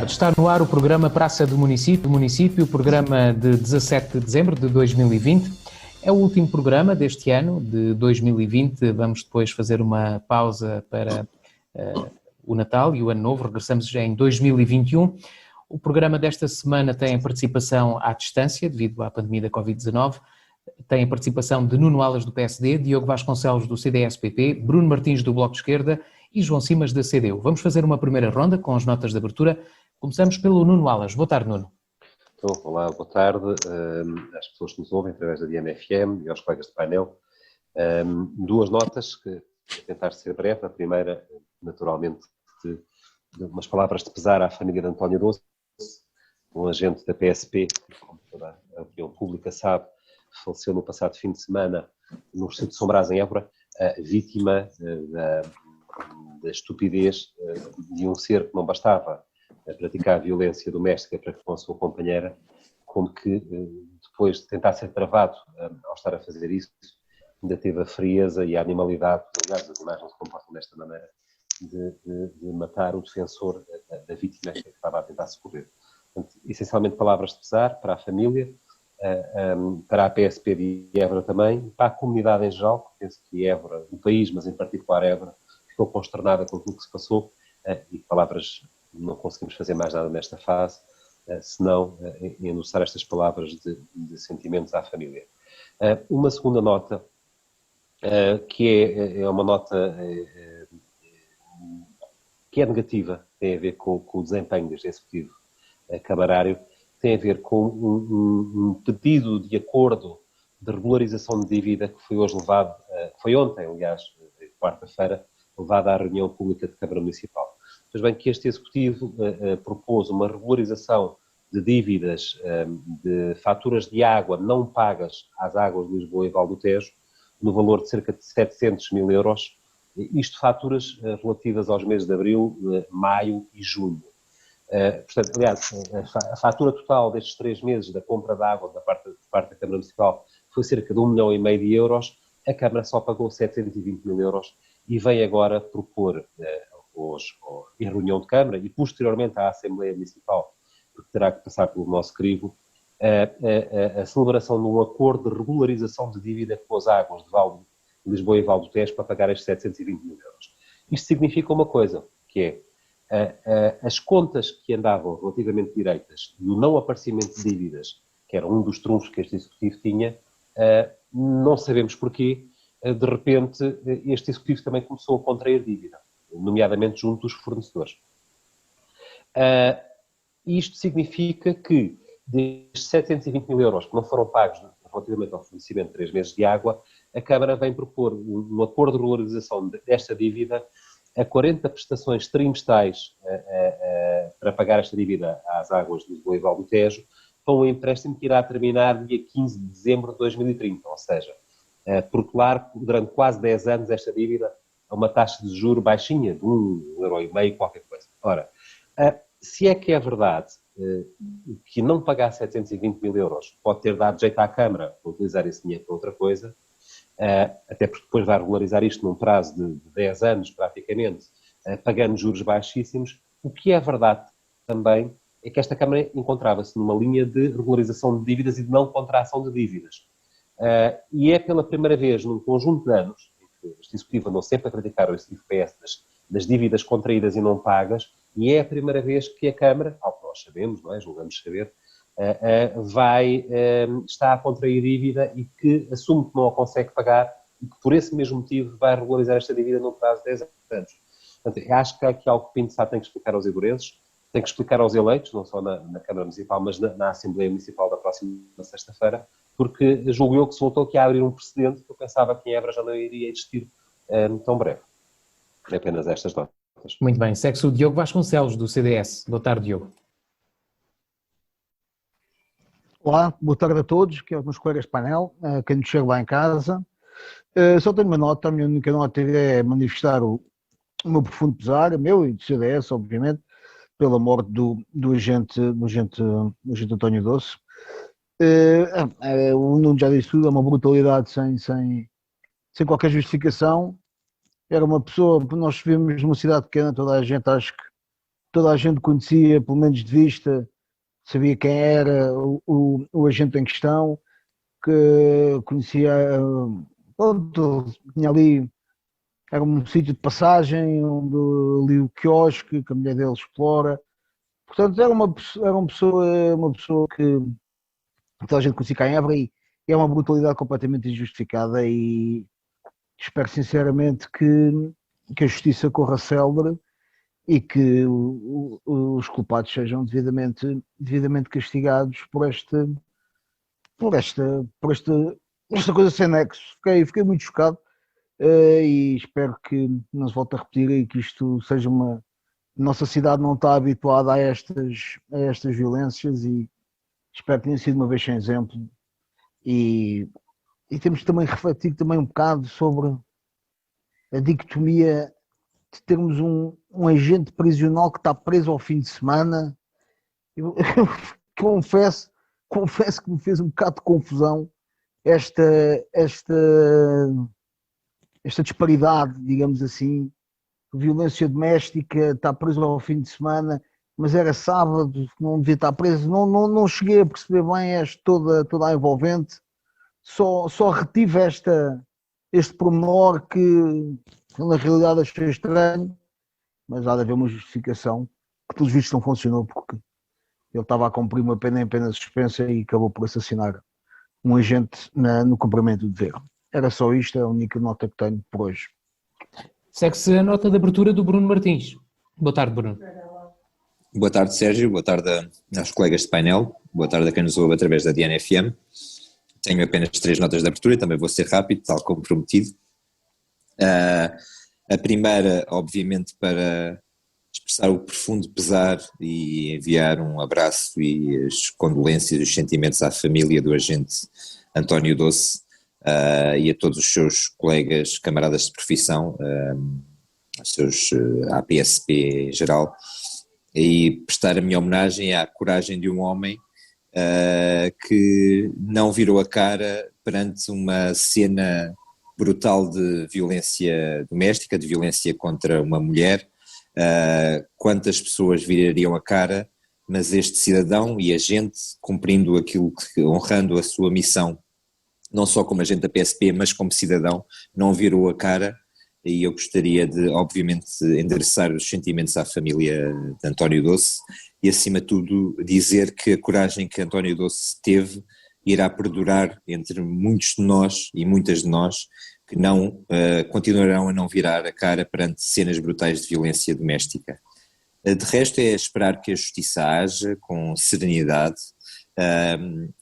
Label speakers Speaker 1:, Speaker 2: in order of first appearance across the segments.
Speaker 1: Está no ar o programa Praça do Município, programa de 17 de dezembro de 2020. É o último programa deste ano, de 2020. Vamos depois fazer uma pausa para o Natal e o Ano Novo. Regressamos já em 2021. O programa desta semana tem a participação à distância, devido à pandemia da Covid-19. Tem a participação de Nuno Alas, do PSD, Diogo Vasconcelos, do CDS-PP, Bruno Martins, do Bloco de Esquerda e João Simas, da CDU. Vamos fazer uma primeira ronda com as notas de abertura. Começamos pelo Nuno Alas. Boa tarde, Nuno.
Speaker 2: Então, olá, boa tarde às pessoas que nos ouvem através da Diana FM e aos colegas de painel. Duas notas, que vou tentar ser breve. A primeira, naturalmente, de umas palavras de pesar à família de António Doce, um agente da PSP, como toda a opinião pública sabe, faleceu no passado fim de semana no Distrito de São Brás, em Évora, vítima da estupidez de um ser que não bastava a praticar violência doméstica para com a sua companheira, como que depois de tentar ser travado ao estar a fazer isso, ainda teve a frieza e a animalidade, aliás, as imagens se comportam desta maneira, de matar o defensor da vítima que estava a tentar socorrer. Portanto, essencialmente palavras de pesar para a família, para a PSP de Évora também, para a comunidade em geral, penso que Évora, o país, mas em particular Évora, ficou consternada com tudo que se passou, e palavras, não conseguimos fazer mais nada nesta fase, senão endossar estas palavras de sentimentos à família. Uma segunda nota, que é uma nota que é negativa, tem a ver com o desempenho deste executivo camarário, tem a ver com um pedido de acordo de regularização de dívida que foi hoje levado, foi ontem, aliás, quarta-feira, levado à reunião pública de Câmara Municipal. Pois bem, que este Executivo propôs uma regularização de dívidas de faturas de água não pagas às águas de Lisboa e Val do Tejo, no valor de cerca de 700 mil euros, isto faturas relativas aos meses de abril, maio e junho. Portanto, aliás, a fatura total destes 3 meses da compra de água da parte da Câmara Municipal foi cerca de 1,5 milhão de euros, a Câmara só pagou 720 mil euros e vem agora propor hoje, em reunião de Câmara e posteriormente à Assembleia Municipal, porque terá que passar pelo nosso crivo, a celebração de um acordo de regularização de dívida com as águas de Lisboa e Val do Tejo para pagar estes 720 mil euros. Isto significa uma coisa, que é as contas que andavam relativamente direitas do não aparecimento de dívidas, que era um dos trunfos que este Executivo tinha, não sabemos porquê, de repente este Executivo também começou a contrair dívida, nomeadamente junto dos fornecedores. Isto significa que destes 720 mil euros que não foram pagos relativamente ao fornecimento de 3 meses de água, a Câmara vem propor um acordo de regularização desta dívida a 40 prestações trimestrais para pagar esta dívida às águas de Lisboa e Val do Tejo, para um empréstimo que irá terminar dia 15 de dezembro de 2030, ou seja, protelar durante quase 10 anos esta dívida a uma taxa de juros baixinha, de 1,5 €, qualquer coisa. Ora, se é que é verdade que não pagar 720 mil euros pode ter dado jeito à Câmara para utilizar esse dinheiro para outra coisa, até porque depois vai regularizar isto num prazo de 10 anos, praticamente, pagando juros baixíssimos, o que é verdade também é que esta Câmara encontrava-se numa linha de regularização de dívidas e de não contração de dívidas. E é pela primeira vez num conjunto de anos, em que este Executivo andou sempre a criticar o Executivo PS das dívidas contraídas e não pagas, e é a primeira vez que a Câmara, ao que nós sabemos, não é? Julgamos saber, está a contrair dívida e que assume que não a consegue pagar e que por esse mesmo motivo vai regularizar esta dívida num prazo de 10 anos. Portanto, acho que aqui algo que Pinto Sá tem que explicar aos eburenses, tem que explicar aos eleitos, não só na Câmara Municipal, mas na Assembleia Municipal da próxima sexta-feira, porque julgo eu que se voltou aqui a abrir um precedente que eu pensava que em Évora já não iria existir tão breve. É apenas estas notas.
Speaker 1: Muito bem. Segue-se o Diogo Vasconcelos, do CDS. Boa tarde, Diogo.
Speaker 3: Olá, boa tarde a todos, que é os meus colegas de painel, quem nos chega lá em casa. Só tenho uma nota, a minha única nota é manifestar o meu profundo pesar, meu e do CDS, obviamente, pela morte do agente António Doce. O Nuno já disse tudo, é uma brutalidade sem qualquer justificação. Era uma pessoa, nós vivemos numa cidade pequena, toda a gente acho que toda a gente conhecia, pelo menos de vista, sabia quem era o agente em questão, que conhecia, pronto, tinha ali, era um sítio de passagem, onde ali o quiosque, que a mulher dele explora. Portanto, era uma pessoa que toda a gente conhecia cá em Évora e é uma brutalidade completamente injustificada e espero sinceramente que a justiça corra célere e que os culpados sejam devidamente castigados por esta coisa sem nexo. Fiquei muito chocado, e espero que não se volte a repetir e que isto seja uma. Nossa cidade não está habituada a estas violências e espero que tenha sido uma vez sem exemplo. E temos também refletir também um bocado sobre a dicotomia de termos um agente prisional que está preso ao fim de semana. Eu confesso que me fez um bocado de confusão esta, esta, esta disparidade, digamos assim. Violência doméstica, está preso ao fim de semana, mas era sábado, não devia estar preso. Não cheguei a perceber bem toda a envolvente. Só retive este pormenor que na realidade achei estranho, mas há de haver uma justificação que pelos vistos não funcionou porque ele estava a cumprir uma pena em pena suspensa e acabou por assassinar um agente no cumprimento do dever. Era só isto, é a única nota que tenho por hoje.
Speaker 1: Segue-se a nota de abertura do Bruno Martins. Boa tarde, Bruno.
Speaker 4: Boa tarde, Sérgio. Boa tarde aos colegas de painel. Boa tarde a quem nos ouve através da Diana FM. Tenho apenas 3 notas de abertura e também vou ser rápido, tal como prometido. A primeira, obviamente, para expressar o profundo pesar e enviar um abraço e as condolências e os sentimentos à família do agente António Doce e a todos os seus colegas, camaradas de profissão, aos seus APSP em geral, e prestar a minha homenagem à coragem de um homem que não virou a cara perante uma cena brutal de violência doméstica, de violência contra uma mulher. Quantas pessoas virariam a cara, mas este cidadão e agente, cumprindo aquilo honrando a sua missão, não só como agente da PSP, mas como cidadão, não virou a cara. E eu gostaria de, obviamente, endereçar os sentimentos à família de António Doce e, acima de tudo, dizer que a coragem que António Doce teve irá perdurar entre muitos de nós e muitas de nós que não continuarão a não virar a cara perante cenas brutais de violência doméstica. De resto, é esperar que a justiça haja com serenidade.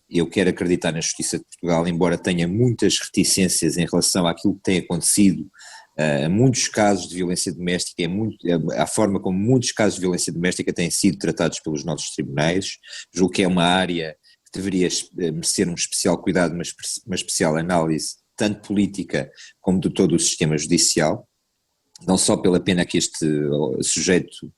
Speaker 4: Eu quero acreditar na justiça de Portugal, embora tenha muitas reticências em relação àquilo que tem acontecido. Muitos casos de violência doméstica, a forma como muitos casos de violência doméstica têm sido tratados pelos nossos tribunais. Julgo que é uma área que deveria merecer um especial cuidado, uma especial análise, tanto política como de todo o sistema judicial, não só pela pena que este sujeito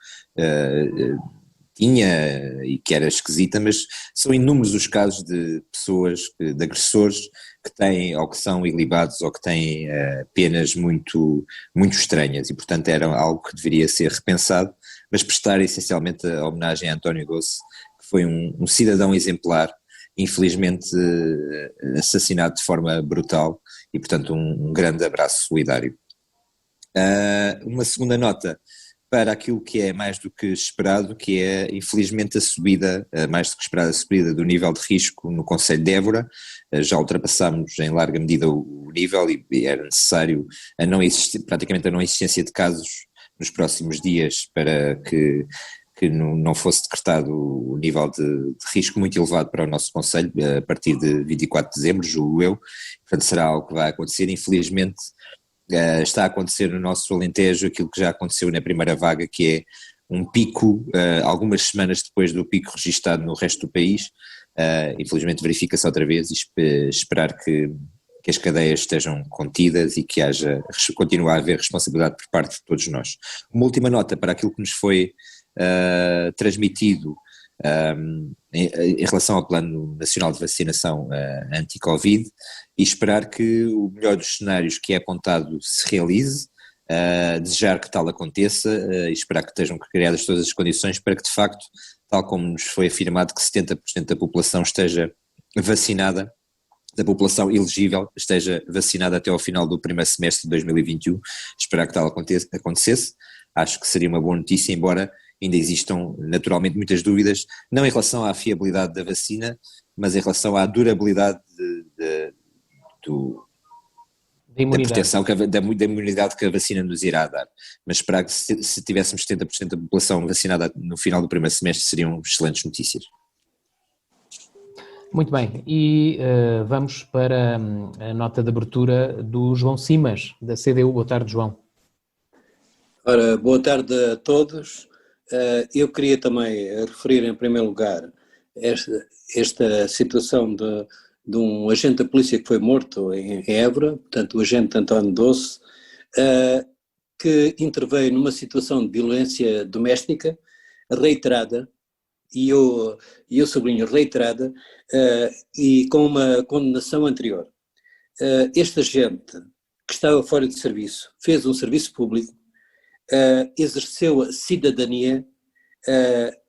Speaker 4: tinha e que era esquisita, mas são inúmeros os casos de pessoas, de agressores que têm ou que são ilibados ou que têm penas muito, muito estranhas e portanto era algo que deveria ser repensado, mas prestar essencialmente a homenagem a António Doce, que foi um cidadão exemplar, infelizmente assassinado de forma brutal e portanto um grande abraço solidário. Uma segunda nota para aquilo que é mais do que esperado, que é infelizmente a subida, mais do que esperada, a subida do nível de risco no concelho de Évora. Já ultrapassámos em larga medida o nível e era necessário praticamente a não existência de casos nos próximos dias para que não fosse decretado o nível de risco muito elevado para o nosso concelho a partir de 24 de dezembro, julgo eu. Portanto será algo que vai acontecer, infelizmente. Está a acontecer no nosso Alentejo aquilo que já aconteceu na primeira vaga, que é um pico, algumas semanas depois do pico registado no resto do país. Infelizmente verifica-se outra vez e esperar que as cadeias estejam contidas e que continue a haver responsabilidade por parte de todos nós. Uma última nota para aquilo que nos foi transmitido em relação ao Plano Nacional de Vacinação anti-Covid e esperar que o melhor dos cenários que é apontado se realize, desejar que tal aconteça e esperar que estejam criadas todas as condições para que, de facto, tal como nos foi afirmado, que 70% da população esteja vacinada, da população elegível esteja vacinada até ao final do primeiro semestre de 2021, esperar que tal acontecesse. Acho que seria uma boa notícia, embora ainda existam naturalmente muitas dúvidas, não em relação à fiabilidade da vacina, mas em relação à durabilidade da proteção, da imunidade que a vacina nos irá dar. Mas esperar que se tivéssemos 70% da população vacinada no final do primeiro semestre seriam excelentes notícias.
Speaker 1: Muito bem, e vamos para a nota de abertura do João Simas, da CDU. Boa tarde, João.
Speaker 5: Ora, boa tarde a todos. Eu queria também referir em primeiro lugar esta situação de um agente da polícia que foi morto em Évora, portanto o agente António Doce, que interveio numa situação de violência doméstica reiterada, e eu sublinho reiterada, e com uma condenação anterior. Este agente, que estava fora de serviço, fez um serviço público, exerceu a cidadania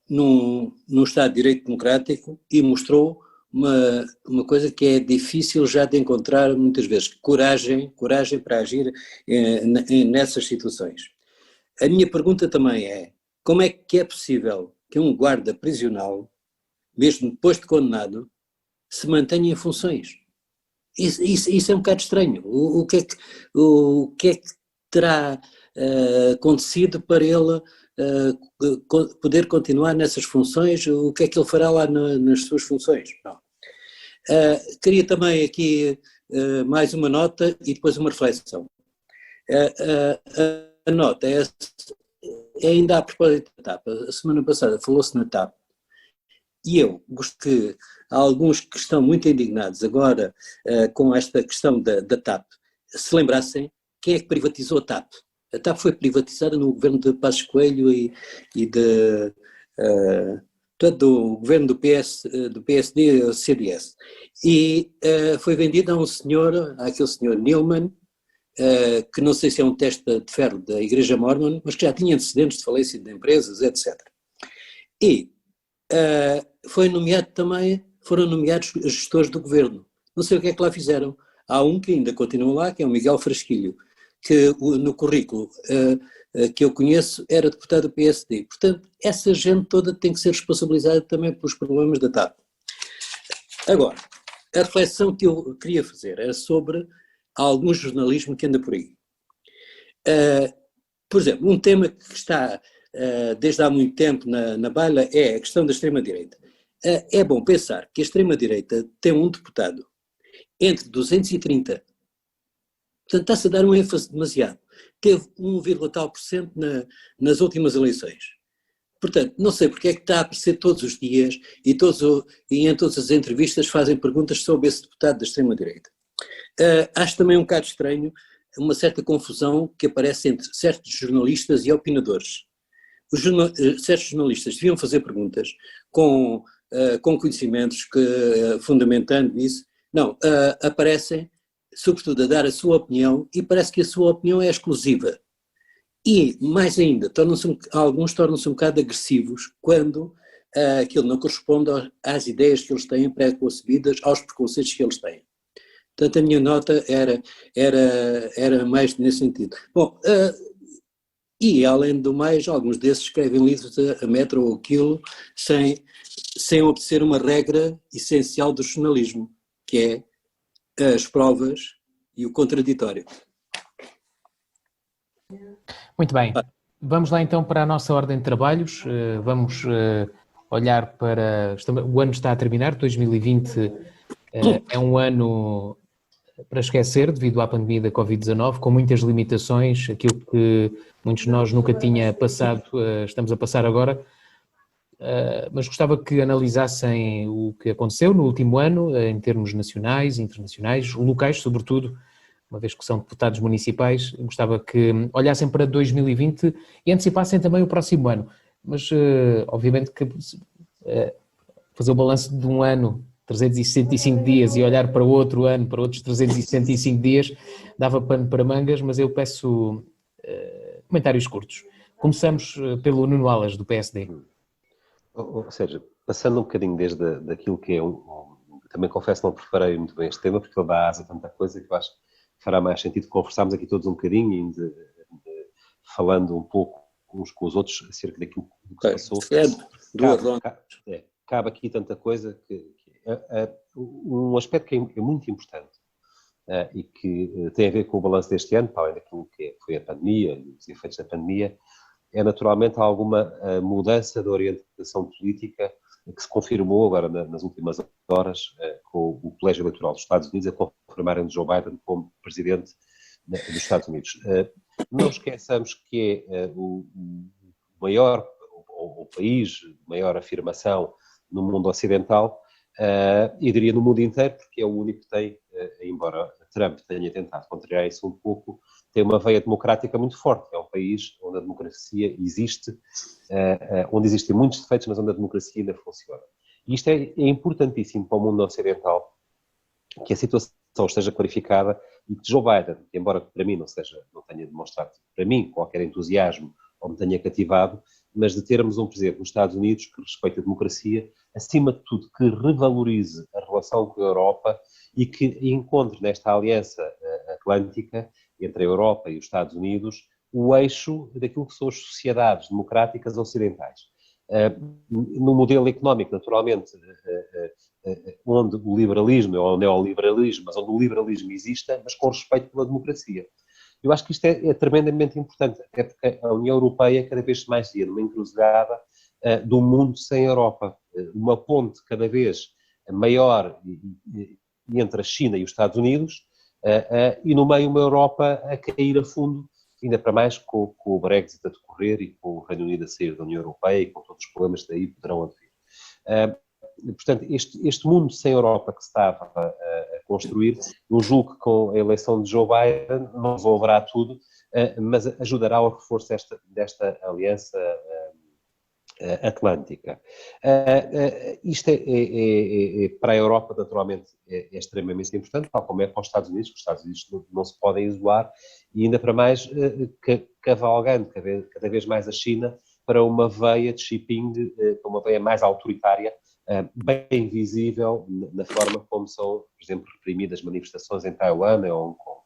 Speaker 5: num Estado de Direito Democrático e mostrou uma coisa que é difícil já de encontrar muitas vezes, coragem para agir nessas situações. A minha pergunta também é, como é que é possível que um guarda prisional, mesmo depois de condenado, se mantenha em funções? Isso é um bocado estranho. O que é que terá acontecido para ele poder continuar nessas funções? O que é que ele fará lá nas suas funções? Não. Queria também aqui mais uma nota e depois uma reflexão. A nota é ainda a propósito da TAP. A semana passada falou-se na TAP e eu gosto que há alguns que estão muito indignados agora com esta questão da TAP se lembrassem quem é que privatizou a TAP. A TAP foi privatizada no governo de Passos Coelho e do governo do PSD e CDS. E foi vendida àquele senhor Neilman, que não sei se é um teste de ferro da Igreja Mormon, mas que já tinha antecedentes de falência de empresas, etc. E foram nomeados gestores do governo. Não sei o que é que lá fizeram. Há um que ainda continua lá, que é o Miguel Frasquilho, que no currículo que eu conheço era deputado do PSD. Portanto, essa gente toda tem que ser responsabilizada também pelos problemas da TAP. Agora, a reflexão que eu queria fazer era sobre algum jornalismo que anda por aí. Por exemplo, um tema que está desde há muito tempo na baila é a questão da extrema-direita. É bom pensar que a extrema-direita tem um deputado entre 230. Portanto, está-se a dar um ênfase demasiado. Teve 1,tal% nas últimas eleições. Portanto, não sei porque é que está a aparecer todos os dias e em todas as entrevistas fazem perguntas sobre esse deputado da extrema-direita. Acho também um bocado estranho uma certa confusão que aparece entre certos jornalistas e opinadores. Certos jornalistas deviam fazer perguntas com conhecimentos, fundamentando isso. Não, aparecem sobretudo a dar a sua opinião e parece que a sua opinião é exclusiva. E, mais ainda, alguns tornam-se um bocado agressivos quando aquilo não corresponde às ideias que eles têm pré-concebidas, aos preconceitos que eles têm. Portanto, a minha nota era mais nesse sentido. Bom, e além do mais, alguns desses escrevem livros a metro ou quilo sem obedecer uma regra essencial do jornalismo, que é as provas e o contraditório.
Speaker 1: Muito bem. Vamos lá então para a nossa ordem de trabalhos. Vamos olhar para... O ano está a terminar, 2020 é um ano para esquecer devido à pandemia da Covid-19, com muitas limitações, aquilo que muitos de nós nunca tinha passado, estamos a passar agora. Mas gostava que analisassem o que aconteceu no último ano, em termos nacionais, internacionais, locais, sobretudo, uma vez que são deputados municipais. Gostava que olhassem para 2020 e antecipassem também o próximo ano. Mas, obviamente, que fazer o balanço de um ano, 365 dias, e olhar para outro ano, para outros 365 dias, dava pano para mangas, mas eu peço comentários curtos. Começamos pelo Nuno Alas, do PSD.
Speaker 2: Ou seja, passando um bocadinho desde daquilo que é também confesso que não preparei muito bem este tema, porque ele dá asa a tanta coisa que eu acho que fará mais sentido conversarmos aqui todos um bocadinho e falando um pouco uns com os outros acerca daquilo que se passou. Cabe aqui tanta coisa que um aspecto que é muito importante e que tem a ver com o balanço deste ano, para além daquilo que foi a pandemia e os efeitos da pandemia, é naturalmente alguma mudança da orientação política que se confirmou agora nas últimas horas com o Colégio Eleitoral dos Estados Unidos a confirmarem Joe Biden como presidente dos Estados Unidos. Não esqueçamos que é o maior, o país de maior afirmação no mundo ocidental e diria no mundo inteiro, porque é o único que tem, embora Trump tenha tentado contrariar isso um pouco, tem uma veia democrática muito forte. É um país onde a democracia existe, onde existem muitos defeitos, mas onde a democracia ainda funciona. E isto é importantíssimo para o mundo ocidental, que a situação esteja clarificada e que Joe Biden, que embora para mim não tenha demonstrado para mim qualquer entusiasmo ou me tenha cativado, mas de termos um presidente nos Estados Unidos que respeite a democracia, acima de tudo que revalorize a relação com a Europa e que encontre nesta aliança atlântica entre a Europa e os Estados Unidos o eixo daquilo que são as sociedades democráticas ocidentais. No modelo económico, naturalmente, onde o liberalismo ou o neoliberalismo, mas onde o liberalismo exista, mas com respeito pela democracia. Eu acho que isto é tremendamente importante, até porque a União Europeia cada vez mais ia numa encruzilhada do mundo sem Europa. Uma ponte cada vez maior entre a China e os Estados Unidos e no meio uma Europa a cair a fundo, ainda para mais com o Brexit a decorrer e com o Reino Unido a sair da União Europeia e com todos os problemas que daí poderão advir. Portanto, este mundo sem Europa que se estava a construir, eu julgo que com a eleição de Joe Biden não resolverá tudo, mas ajudará ao reforço desta aliança atlântica. Isto para a Europa, naturalmente, é extremamente importante, tal como é para os Estados Unidos, que os Estados Unidos não se podem isolar, e ainda para mais cavalgando cada vez mais a China para uma veia de Xi Jinping, para uma veia mais autoritária, bem visível na forma como são, por exemplo, reprimidas manifestações em Taiwan e Hong Kong.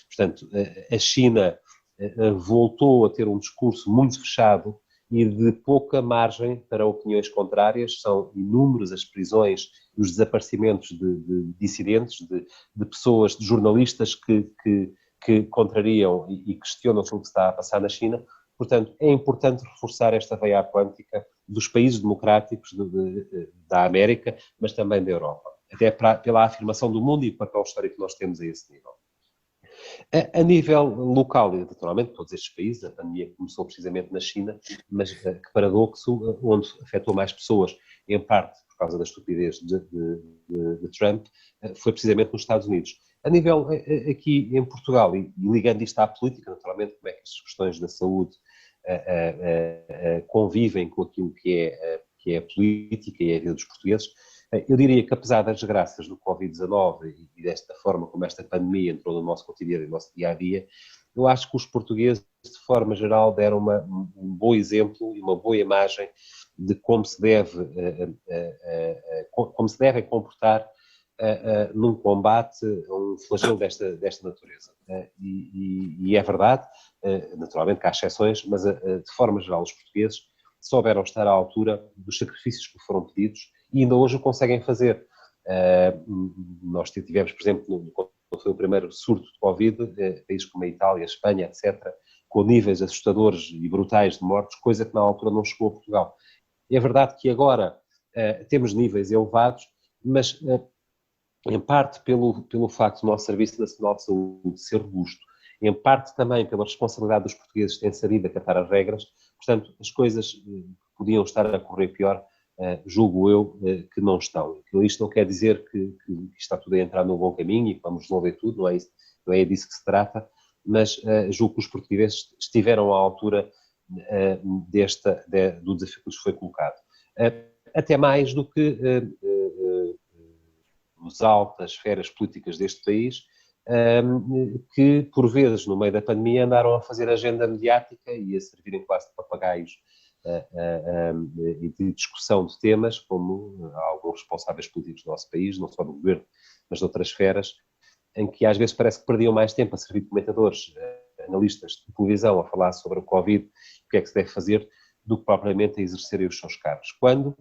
Speaker 2: Portanto, a China voltou a ter um discurso muito fechado e de pouca margem para opiniões contrárias. São inúmeras as prisões e os desaparecimentos de dissidentes, de pessoas, de jornalistas que contrariam e questionam sobre o que está a passar na China. Portanto, é importante reforçar esta veia atlântica dos países democráticos da América, mas também da Europa, até pela afirmação do mundo e o papel histórico que nós temos a esse nível. A nível local, e naturalmente todos estes países, a pandemia começou precisamente na China, mas que paradoxo, onde afetou mais pessoas, em parte por causa da estupidez de Trump, foi precisamente nos Estados Unidos. A nível aqui em Portugal, e ligando isto à política, naturalmente, como é que estas questões da saúde convivem com aquilo que é a política e a vida dos portugueses, eu diria que apesar das desgraças do Covid-19 e desta forma como esta pandemia entrou no nosso cotidiano e no nosso dia-a-dia, eu acho que os portugueses, de forma geral, deram um bom exemplo e uma boa imagem de como se devem comportar num combate a um flagelo desta natureza. E é verdade, naturalmente que há exceções, mas de forma geral os portugueses souberam estar à altura dos sacrifícios que foram pedidos e ainda hoje o conseguem fazer. Nós tivemos, por exemplo, quando foi o primeiro surto de Covid, países como a Itália, a Espanha, etc., com níveis assustadores e brutais de mortes, coisa que na altura não chegou a Portugal. É verdade que agora temos níveis elevados, mas em parte pelo facto do nosso Serviço Nacional de Saúde ser robusto, em parte também pela responsabilidade dos portugueses terem sabido acatar as regras. Portanto, as coisas podiam estar a correr pior, julgo eu que não estão. Isto não quer dizer que está tudo a entrar no bom caminho e que vamos resolver tudo, não é disso que se trata, mas julgo que os portugueses estiveram à altura do desafio que lhes foi colocado. Até mais do que as altas esferas políticas deste país, que, por vezes, no meio da pandemia, andaram a fazer agenda mediática e a servirem quase de papagaios e de discussão de temas, como alguns responsáveis políticos do nosso país, não só do governo, mas de outras esferas, em que às vezes parece que perdiam mais tempo a servir de comentadores, analistas de televisão, a falar sobre o Covid, o que é que se deve fazer, do que propriamente a exercerem os seus cargos. Quando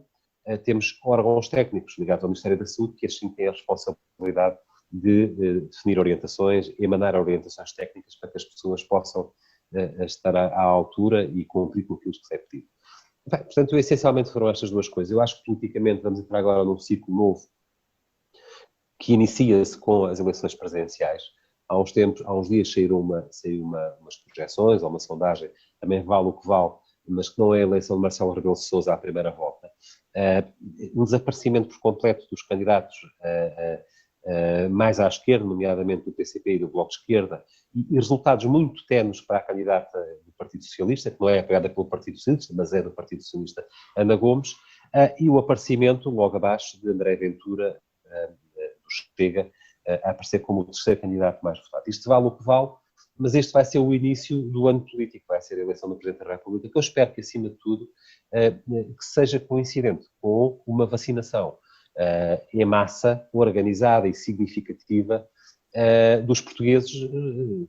Speaker 2: temos órgãos técnicos ligados ao Ministério da Saúde, que assim têm a responsabilidade de definir orientações, emanar orientações técnicas para que as pessoas possam estar à altura e cumprir com aquilo que se é pedido. Bem, portanto, essencialmente foram estas duas coisas. Eu acho que politicamente vamos entrar agora num ciclo novo que inicia-se com as eleições presidenciais. Há uns dias saíram umas projeções, ou uma sondagem, também vale o que vale, mas que não é a eleição de Marcelo Rebelo de Sousa à primeira volta. Um desaparecimento por completo dos candidatos mais à esquerda, nomeadamente do PCP e do Bloco de Esquerda, e resultados muito tenues para a candidata do Partido Socialista, que não é apoiada pelo Partido Socialista, mas é do Partido Socialista, Ana Gomes, e o aparecimento, logo abaixo, de André Ventura, do Chega, a aparecer como o terceiro candidato mais votado. Isto vale o que vale, mas este vai ser o início do ano político, vai ser a eleição do Presidente da República, que eu espero que, acima de tudo, que seja coincidente com uma vacinação em massa, organizada e significativa dos portugueses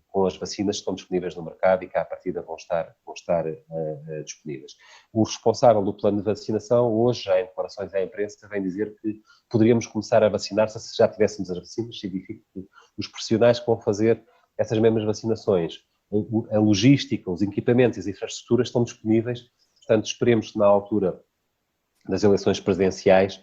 Speaker 2: com as vacinas que estão disponíveis no mercado e que à partida vão estar disponíveis. O responsável do plano de vacinação, hoje, já em declarações à imprensa, vem dizer que poderíamos começar a vacinar-se se já tivéssemos as vacinas, significa que os profissionais que vão fazer essas mesmas vacinações, a logística, os equipamentos e as infraestruturas estão disponíveis, portanto esperemos que na altura das eleições presidenciais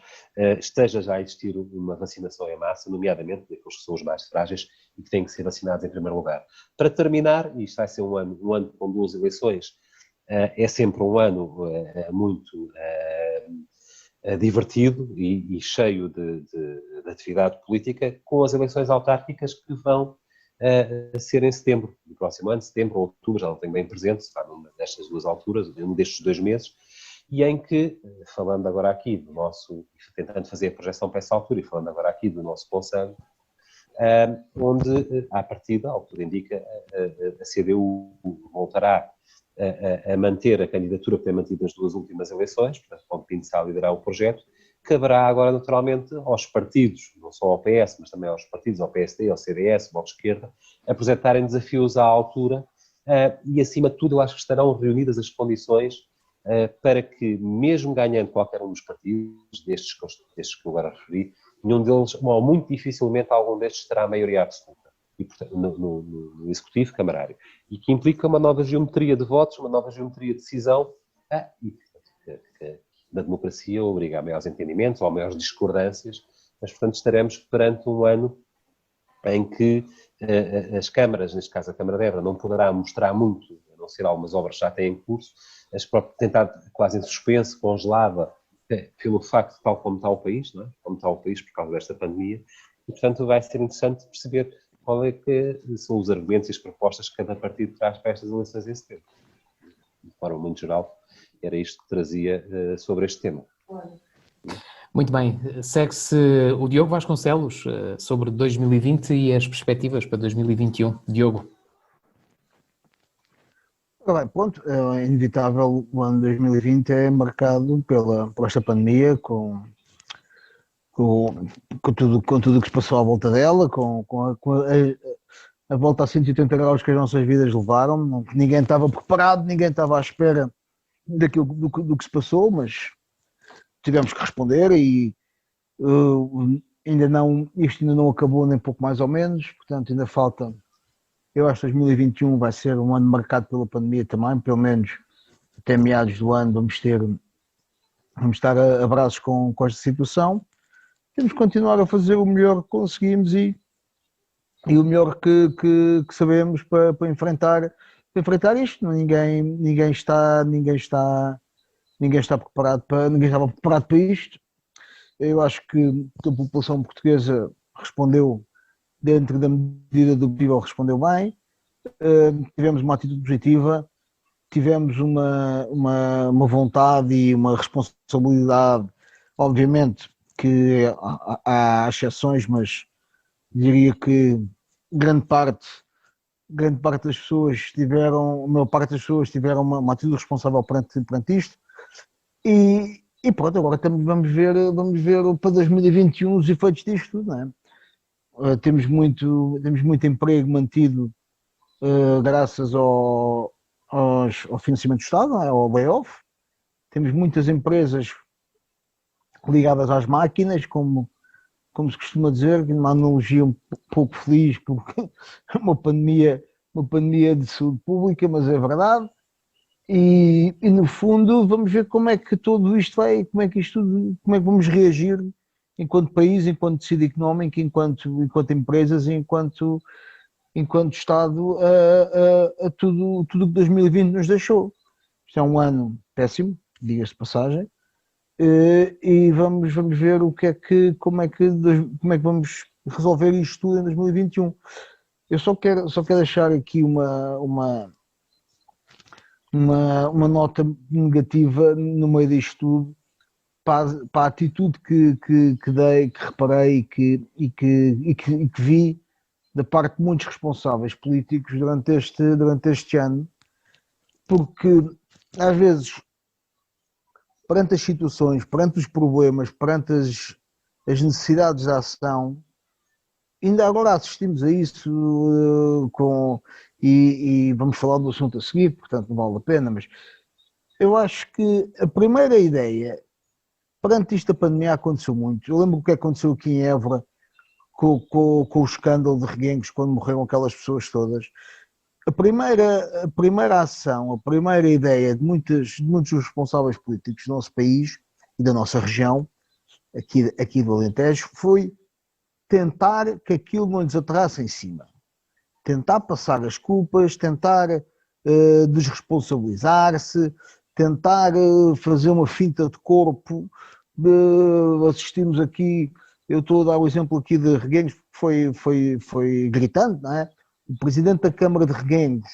Speaker 2: esteja já a existir uma vacinação em massa, nomeadamente daqueles que são os mais frágeis e que têm que ser vacinados em primeiro lugar. Para terminar, e isto vai ser um ano com duas eleições, é sempre um ano muito divertido e cheio de atividade política, com as eleições autárquicas que vão ser em setembro do próximo ano, setembro ou outubro, já não tenho bem presente, se está numa destas duas alturas, num destes 2 meses, e em que, falando agora aqui do nosso, tentando fazer a projeção para essa altura e falando agora aqui do nosso Conselho, onde, à partida, ao que tudo indica, a CDU voltará a manter a candidatura que tem mantido nas duas últimas eleições, portanto, Paulo Pinto está a liderar o projeto, caberá agora, naturalmente, aos partidos, não só ao PS, mas também aos partidos, ao PSD, ao CDS, ao Bloco de Esquerda, apresentarem desafios à altura e, acima de tudo, eu acho que estarão reunidas as condições para que, mesmo ganhando qualquer um dos partidos, destes que eu agora referi, nenhum deles, ou muito dificilmente, algum destes terá a maioria absoluta e, portanto, no Executivo camarário. E que implica uma nova geometria de votos, uma nova geometria de decisão e que na democracia obriga a maiores entendimentos ou a maiores discordâncias, mas, portanto, estaremos perante um ano em que as câmaras, neste caso a Câmara de Évora, não poderá mostrar muito, a não ser algumas obras que já têm em curso, tentar quase em suspense, congelada, pelo facto de tal como está o país, não é? Como está o país por causa desta pandemia, e portanto vai ser interessante perceber qual é que são os argumentos e as propostas que cada partido traz para estas eleições em setembro. De forma muito geral, era isto que trazia sobre este tema.
Speaker 1: Muito bem, segue-se o Diogo Vasconcelos sobre 2020 e as perspectivas para 2021. Diogo.
Speaker 3: Bem, pronto, é inevitável, o ano 2020 é marcado por esta pandemia, com tudo o que se passou à volta dela, com a volta a 180 graus que as nossas vidas levaram. Ninguém estava preparado, ninguém estava à espera daquilo do que se passou, mas tivemos que responder e isto ainda não acabou nem pouco mais ou menos, portanto ainda falta. Eu acho que 2021 vai ser um ano marcado pela pandemia também, pelo menos até meados do ano vamos estar abraços com esta situação. Temos que continuar a fazer o melhor que conseguimos e o melhor que sabemos para enfrentar isto. Ninguém estava preparado para isto. Eu acho que a população portuguesa respondeu dentro da medida do possível, respondeu bem, tivemos uma atitude positiva, tivemos uma vontade e uma responsabilidade, obviamente que há exceções, mas diria que grande parte, grande parte das pessoas tiveram, a maior parte das pessoas tiveram uma atitude responsável perante isto. E pronto, agora vamos ver para 2021 os efeitos disto tudo, não é? Temos muito emprego mantido graças ao financiamento do Estado, não é? Ao layoff. Temos muitas empresas ligadas às máquinas, como se costuma dizer, uma analogia um pouco feliz, porque uma pandemia de saúde pública, mas é verdade. E no fundo vamos ver como é que tudo isto vai, como é que vamos reagir enquanto país, enquanto tecido económico, enquanto empresas, enquanto Estado a tudo que 2020 nos deixou. Isto é um ano péssimo, diga-se de passagem, e vamos ver como é que vamos resolver isto tudo em 2021. Eu só quero deixar aqui uma nota negativa no meio disto tudo para a atitude que dei, que reparei e que vi da parte de muitos responsáveis políticos durante este ano, porque às vezes, perante as situações, perante os problemas, perante as necessidades de ação, ainda agora assistimos a isso e vamos falar do assunto a seguir, portanto não vale a pena, mas eu acho que a primeira ideia, perante isto da pandemia aconteceu muito. Eu lembro o que aconteceu aqui em Évora com o escândalo de Reguengos, quando morreram aquelas pessoas todas. A primeira ação, a primeira ideia de muitos responsáveis políticos do nosso país e da nossa região, aqui do Alentejo, foi tentar que aquilo não lhes aterrasse em cima. Tentar passar as culpas, tentar desresponsabilizar-se, tentar fazer uma finta de corpo. Assistimos aqui, eu estou a dar o exemplo aqui de Reguengos, que foi gritante, não é? O presidente da Câmara de Reguengos,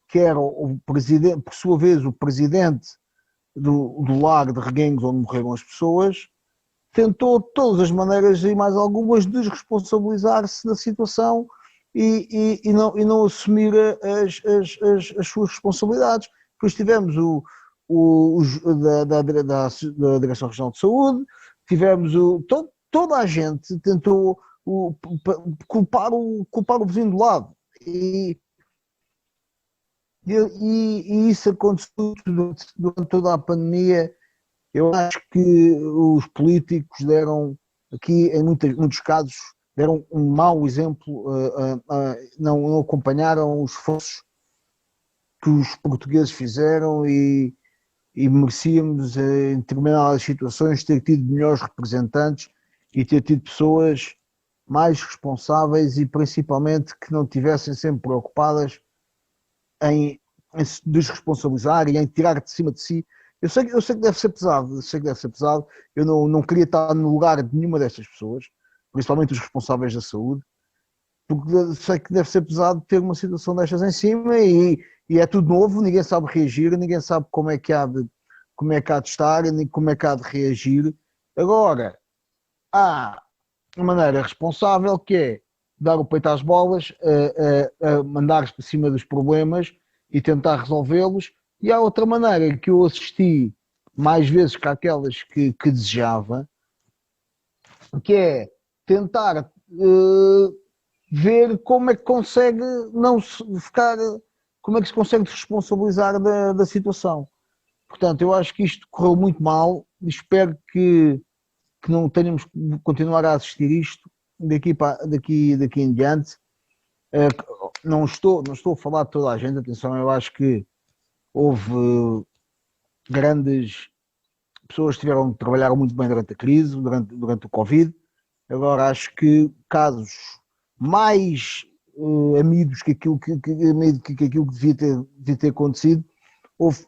Speaker 3: que era o presidente, por sua vez, o presidente do lar de Reguengos, onde morreram as pessoas, tentou de todas as maneiras e mais algumas desresponsabilizar-se da situação e não assumir as suas responsabilidades. Depois tivemos da Direção Regional de Saúde, tivemos toda a gente tentou culpar o vizinho do lado. E isso aconteceu durante toda a pandemia. Eu acho que os políticos deram, aqui em muitos casos, deram um mau exemplo, não acompanharam os esforços que os portugueses fizeram e merecíamos, em determinadas situações, ter tido melhores representantes e ter tido pessoas mais responsáveis e principalmente que não estivessem sempre preocupadas em se desresponsabilizar e em tirar de cima de si. Eu sei que deve ser pesado, eu não queria estar no lugar de nenhuma destas pessoas, principalmente os responsáveis da saúde, porque sei que deve ser pesado ter uma situação destas em cima e é tudo novo, ninguém sabe reagir, ninguém sabe como é que há de estar, nem como é que há de reagir. Agora, há uma maneira responsável que é dar o peito às bolas, mandar-se por cima dos problemas e tentar resolvê-los, e há outra maneira que eu assisti mais vezes que aquelas que desejava, que é tentar ver como é que consegue não ficar, como é que se consegue responsabilizar da situação. Portanto, eu acho que isto correu muito mal, espero que não tenhamos que continuar a assistir isto daqui em diante. Não estou a falar de toda a gente, atenção, eu acho que houve grandes pessoas que trabalharam muito bem durante a crise, durante o Covid. Agora acho que casos mais amidos que aquilo que devia ter acontecido, houve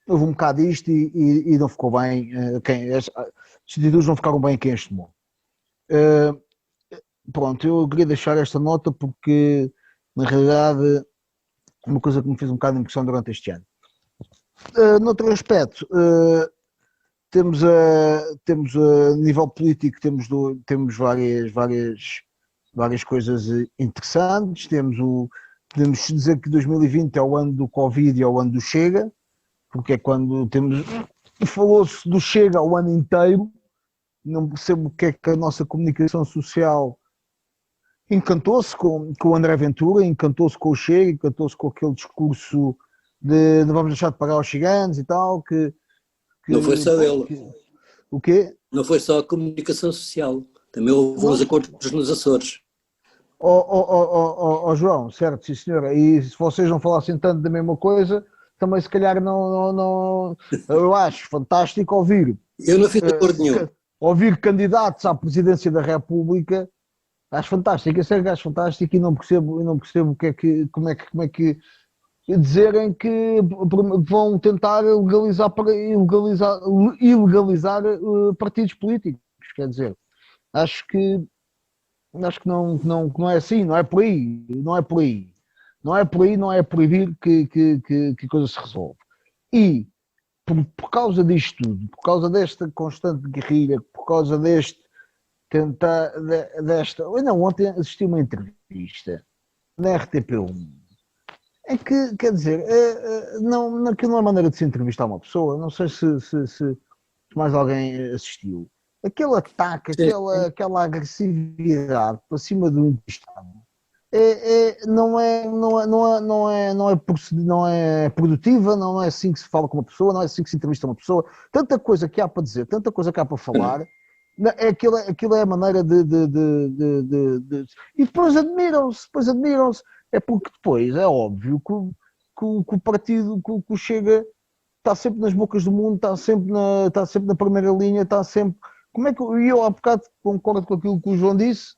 Speaker 3: um bocado disto e não ficou bem, as atitudes não ficaram bem a quem as tomou. Pronto, eu queria deixar esta nota porque, na realidade, é uma coisa que me fez um bocado de impressão durante este ano. Noutro aspecto, temos a nível político, temos várias várias coisas interessantes. Podemos dizer que 2020 é o ano do Covid e é o ano do Chega, porque é quando falou-se do Chega o ano inteiro. Não percebo o que é que a nossa comunicação social encantou-se com o André Ventura, encantou-se com o Chega, encantou-se com aquele discurso de não vamos deixar de pagar aos ciganos e tal,
Speaker 5: não foi só ele.
Speaker 3: O quê?
Speaker 5: Não foi só a comunicação social, também houve uns acordos nos Açores.
Speaker 3: João, certo, sim senhora, e se vocês não falassem tanto da mesma coisa, também se calhar não eu acho fantástico ouvir.
Speaker 5: Eu não fiz acordo nenhum.
Speaker 3: Ouvir candidatos à presidência da República, acho fantástico, eu sei que acho fantástico e não percebo como é que dizerem que vão tentar ilegalizar partidos políticos, quer dizer, acho que não é assim, não é por aí, não é proibir que a coisa se resolve. E por causa disto tudo, por causa desta constante guerrilha, por causa ontem assisti uma entrevista na RTP1, é que, quer dizer, aquilo não é maneira de se entrevistar uma pessoa, não sei se mais alguém assistiu. Aquele ataque, aquela agressividade para cima do entrevistado não é produtiva, não é assim que se fala com uma pessoa, não é assim que se entrevista uma pessoa. Tanta coisa que há para dizer, tanta coisa que há para falar, aquilo é a maneira de. E depois admiram-se. É porque depois é óbvio que o partido, que o Chega, está sempre nas bocas do mundo, está sempre na primeira linha, está sempre. Como é que eu há bocado concordo com aquilo que o João disse,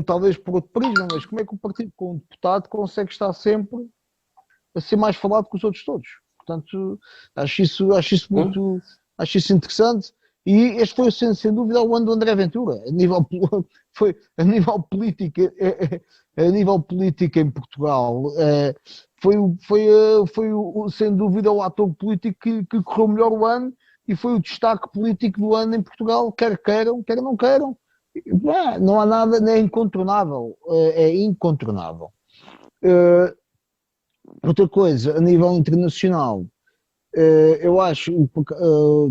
Speaker 3: talvez por outro prisma, mas como é que o partido com um deputado consegue estar sempre a ser mais falado que os outros todos? Portanto, acho isso interessante. E este foi, sem dúvida, o ano do André Ventura, a nível político, em Portugal. Foi sem dúvida o ator político que correu melhor o ano e foi o destaque político do ano em Portugal, quer queiram, quer não queiram. Não há nada, é incontornável. Outra coisa, a nível internacional, eu acho,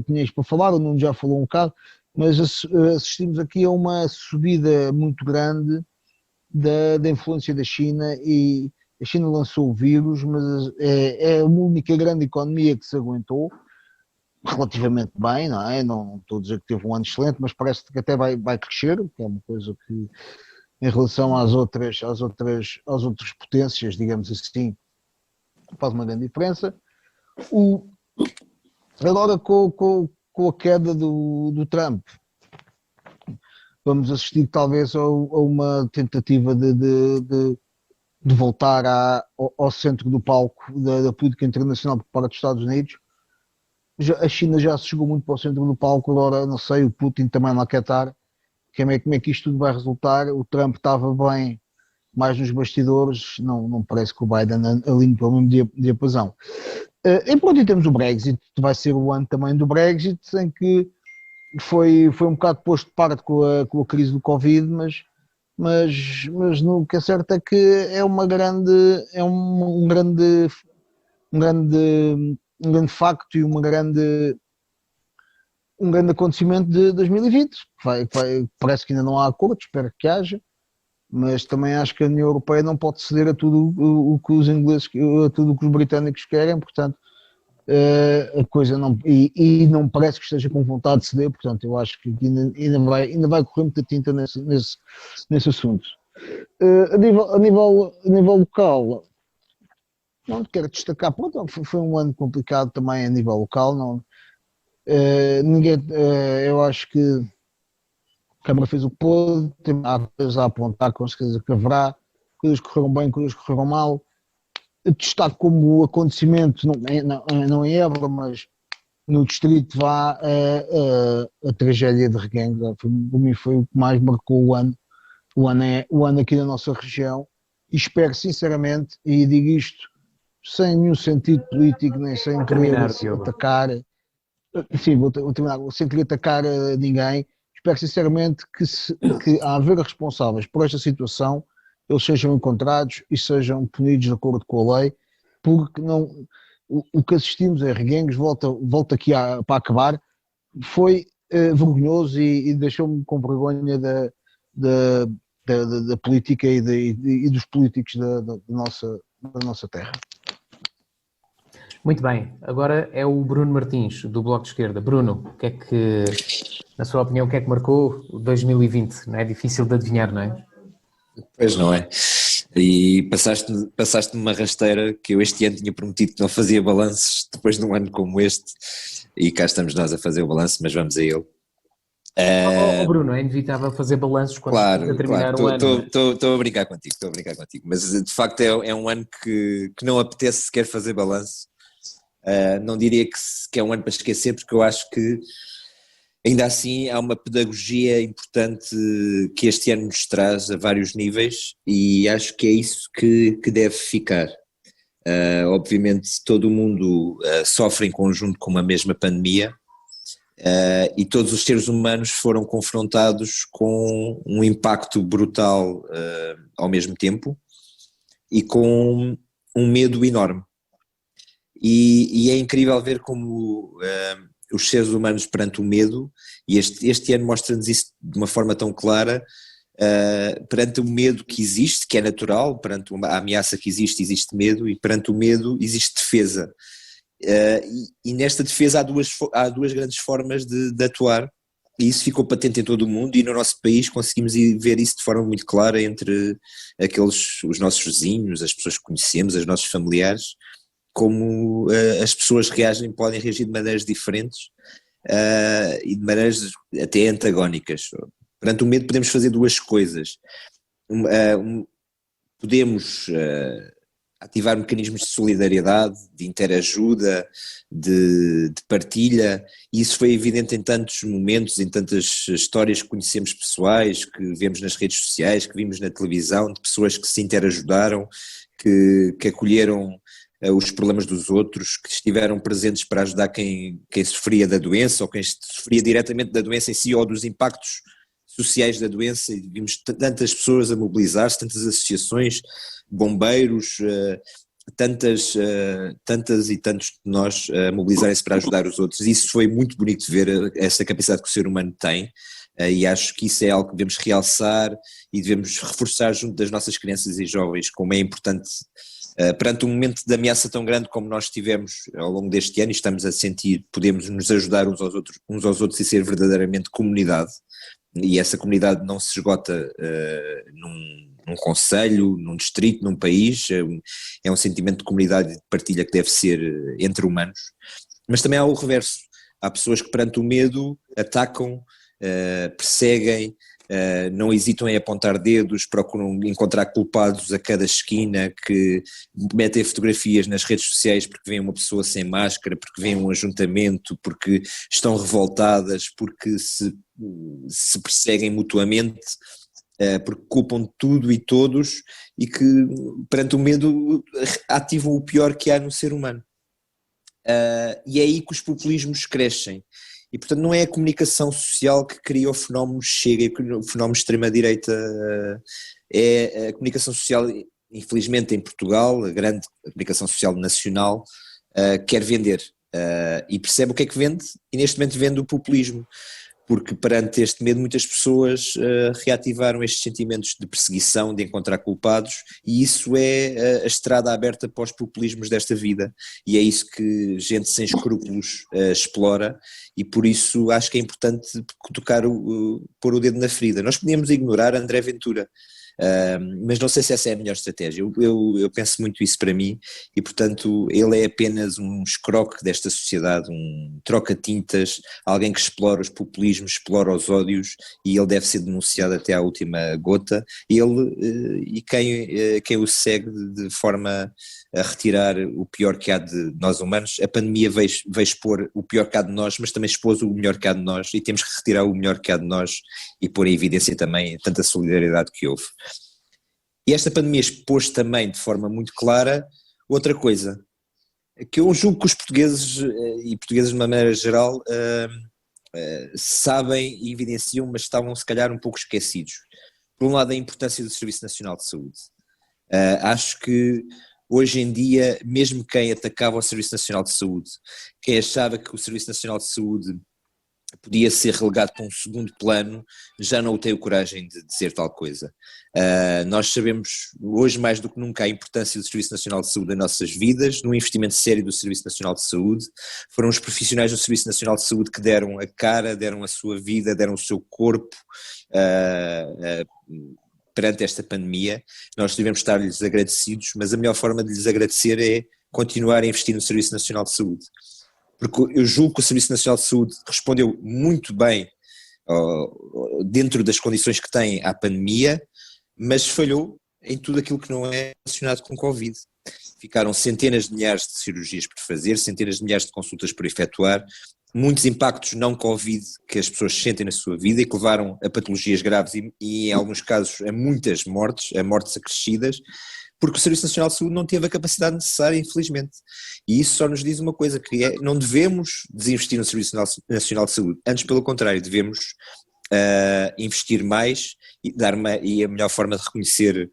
Speaker 3: tinha isto para falar, o Nuno já falou um bocado, mas assistimos aqui a uma subida muito grande da influência da China, e a China lançou o vírus, mas é a única grande economia que se aguentou relativamente bem, não é? Não estou a dizer que teve um ano excelente, mas parece que até vai crescer, que é uma coisa que, em relação às outras potências, digamos assim, faz uma grande diferença. Agora com a queda do Trump, vamos assistir talvez a uma tentativa de voltar ao centro do palco da política internacional por parte dos Estados Unidos. A China já se chegou muito para o centro do palco, agora não sei, o Putin também lá quer estar, como é que isto tudo vai resultar. O Trump estava bem mais nos bastidores, não parece que o Biden alinhe pelo mesmo diapasão. E pronto, e temos o Brexit, vai ser o ano também do Brexit, em que foi um bocado posto de parte com a crise do Covid, mas o que é certo é que é um grande facto e um grande acontecimento de 2020. Parece que ainda não há acordo, espero que haja, mas também acho que a União Europeia não pode ceder a tudo o que os ingleses, a tudo o que os britânicos querem, portanto a coisa não, e não parece que esteja com vontade de ceder, portanto eu acho que ainda vai correr muita tinta nesse assunto. A nível local, não quero destacar, pronto, foi um ano complicado também a nível local, eu acho que a Câmara fez o que pôde, há coisas a apontar, com certeza que haverá, coisas que correram bem, coisas que correram mal. Destaco como acontecimento, não em Évora, mas no distrito vá a tragédia de Reguengos, para mim foi o que mais marcou o ano aqui na nossa região, e espero sinceramente, e digo isto sem nenhum sentido político, nem sem querer atacar, sim, vou terminar, sem querer atacar ninguém, espero sinceramente que a haver responsáveis por esta situação, eles sejam encontrados e sejam punidos de acordo com a lei, porque não, o que assistimos a Reguengos, volta aqui para acabar, foi vergonhoso e deixou-me com vergonha da política e dos políticos da nossa terra.
Speaker 1: Muito bem, agora é o Bruno Martins, do Bloco de Esquerda. Bruno, o que é que, na sua opinião, o que é que marcou o 2020? Não é difícil de adivinhar, não é?
Speaker 4: Pois não é. E passaste-me uma rasteira que eu este ano tinha prometido que não fazia balanços depois de um ano como este, e cá estamos nós a fazer o balanço, mas vamos a ele.
Speaker 1: Bruno, é inevitável fazer balanços quando
Speaker 4: claro,
Speaker 1: a terminar o ano.
Speaker 4: Estou a brincar contigo, mas de facto é um ano que não apetece sequer fazer balanço. Não diria que é um ano para esquecer, porque eu acho que ainda assim há uma pedagogia importante que este ano nos traz a vários níveis, e acho que é isso que deve ficar. Obviamente todo o mundo sofre em conjunto com uma mesma pandemia, e todos os seres humanos foram confrontados com um impacto brutal ao mesmo tempo e com um medo enorme. E é incrível ver como os seres humanos perante o medo, e este ano mostra-nos isso de uma forma tão clara, perante o medo que existe, que é natural, perante a ameaça que existe medo, e perante o medo existe defesa. E nesta defesa há duas grandes formas de atuar, e isso ficou patente em todo o mundo, e no nosso país conseguimos ver isso de forma muito clara entre os nossos vizinhos, as pessoas que conhecemos, os nossos familiares, como as pessoas podem reagir de maneiras diferentes e de maneiras até antagónicas. Perante o medo podemos fazer duas coisas. Podemos ativar mecanismos de solidariedade, de interajuda, de partilha, e isso foi evidente em tantos momentos, em tantas histórias que conhecemos pessoais, que vemos nas redes sociais, que vimos na televisão, de pessoas que se interajudaram, que acolheram os problemas dos outros, que estiveram presentes para ajudar quem sofria da doença, ou quem sofria diretamente da doença em si, ou dos impactos sociais da doença, e vimos tantas pessoas a mobilizar-se, tantas associações, bombeiros, tantas e tantos de nós a mobilizarem-se para ajudar os outros. Isso foi muito bonito de ver, essa capacidade que o ser humano tem, e acho que isso é algo que devemos realçar e devemos reforçar junto das nossas crianças e jovens, como é importante. Perante um momento de ameaça tão grande como nós tivemos ao longo deste ano, e estamos a sentir, podemos nos ajudar uns aos outros e ser verdadeiramente comunidade, e essa comunidade não se esgota num concelho, num distrito, num país, é um sentimento de comunidade e de partilha que deve ser entre humanos, mas também há o reverso, há pessoas que perante o medo atacam, perseguem, não hesitam em apontar dedos, procuram encontrar culpados a cada esquina, que metem fotografias nas redes sociais porque veem uma pessoa sem máscara, porque veem um ajuntamento, porque estão revoltadas, porque se perseguem mutuamente, porque culpam tudo e todos, e que perante o medo ativam o pior que há no ser humano. E é aí que os populismos crescem. E, portanto, não é a comunicação social que cria o fenómeno Chega, o fenómeno extrema-direita, é a comunicação social, infelizmente em Portugal, a grande comunicação social nacional, quer vender, e percebe o que é que vende, e neste momento vende o populismo, porque perante este medo muitas pessoas reativaram estes sentimentos de perseguição, de encontrar culpados, e isso é a estrada aberta para os populismos desta vida, e é isso que gente sem escrúpulos explora, e por isso acho que é importante pôr o dedo na ferida. Nós podíamos ignorar André Ventura, mas não sei se essa é a melhor estratégia. Eu penso muito isso para mim, e portanto ele é apenas um escroque desta sociedade, um troca-tintas, alguém que explora os populismos, explora os ódios, e ele deve ser denunciado até à última gota, e quem o segue de forma a retirar o pior que há de nós humanos. A pandemia veio expor o pior que há de nós, mas também expôs o melhor que há de nós, e temos que retirar o melhor que há de nós e pôr em evidência também tanta solidariedade que houve. E esta pandemia expôs também de forma muito clara outra coisa, que eu julgo que os portugueses, e portugueses de uma maneira geral, sabem e evidenciam, mas estavam se calhar um pouco esquecidos. Por um lado, a importância do Serviço Nacional de Saúde. Acho que hoje em dia, mesmo quem atacava o Serviço Nacional de Saúde, quem achava que o Serviço Nacional de Saúde podia ser relegado para um segundo plano, já não tem coragem de dizer tal coisa. Nós sabemos hoje mais do que nunca a importância do Serviço Nacional de Saúde nas nossas vidas, no investimento sério do Serviço Nacional de Saúde. Foram os profissionais do Serviço Nacional de Saúde que deram a cara, deram a sua vida, deram o seu corpo perante esta pandemia. Nós devemos estar-lhes agradecidos, mas a melhor forma de lhes agradecer é continuar a investir no Serviço Nacional de Saúde. Porque eu julgo que o Serviço Nacional de Saúde respondeu muito bem dentro das condições que tem à pandemia, mas falhou em tudo aquilo que não é relacionado com Covid. Ficaram centenas de milhares de cirurgias por fazer, centenas de milhares de consultas por efetuar, muitos impactos não Covid que as pessoas sentem na sua vida e que levaram a patologias graves e em alguns casos a muitas mortes, a mortes acrescidas, porque o Serviço Nacional de Saúde não teve a capacidade necessária, infelizmente. E isso só nos diz uma coisa, que é, não devemos desinvestir no Serviço Nacional de Saúde, antes pelo contrário, devemos investir mais e a melhor forma de reconhecer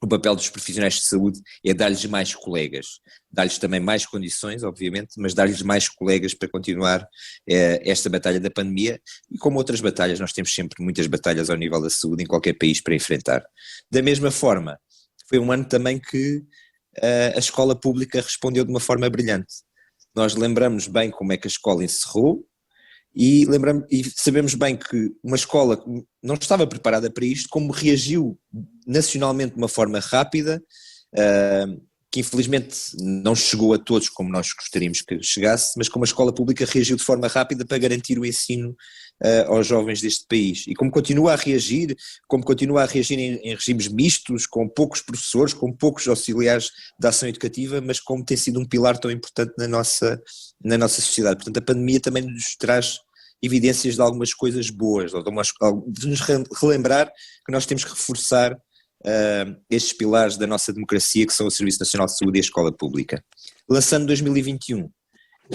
Speaker 4: o papel dos profissionais de saúde é dar-lhes mais colegas, dar-lhes também mais condições, obviamente, mas dar-lhes mais colegas para continuar esta batalha da pandemia, e como outras batalhas, nós temos sempre muitas batalhas ao nível da saúde em qualquer país para enfrentar. Da mesma forma, foi um ano também que a escola pública respondeu de uma forma brilhante. Nós lembramos bem como é que a escola encerrou e sabemos bem que uma escola que não estava preparada para isto, como reagiu nacionalmente de uma forma rápida, que infelizmente não chegou a todos como nós gostaríamos que chegasse, mas como a escola pública reagiu de forma rápida para garantir o ensino aos jovens deste país. E como continua a reagir em regimes mistos, com poucos professores, com poucos auxiliares da ação educativa, mas como tem sido um pilar tão importante na nossa sociedade. Portanto, a pandemia também nos traz evidências de algumas coisas boas, de nos relembrar que nós temos que reforçar estes pilares da nossa democracia, que são o Serviço Nacional de Saúde e a escola pública. Lançando 2021,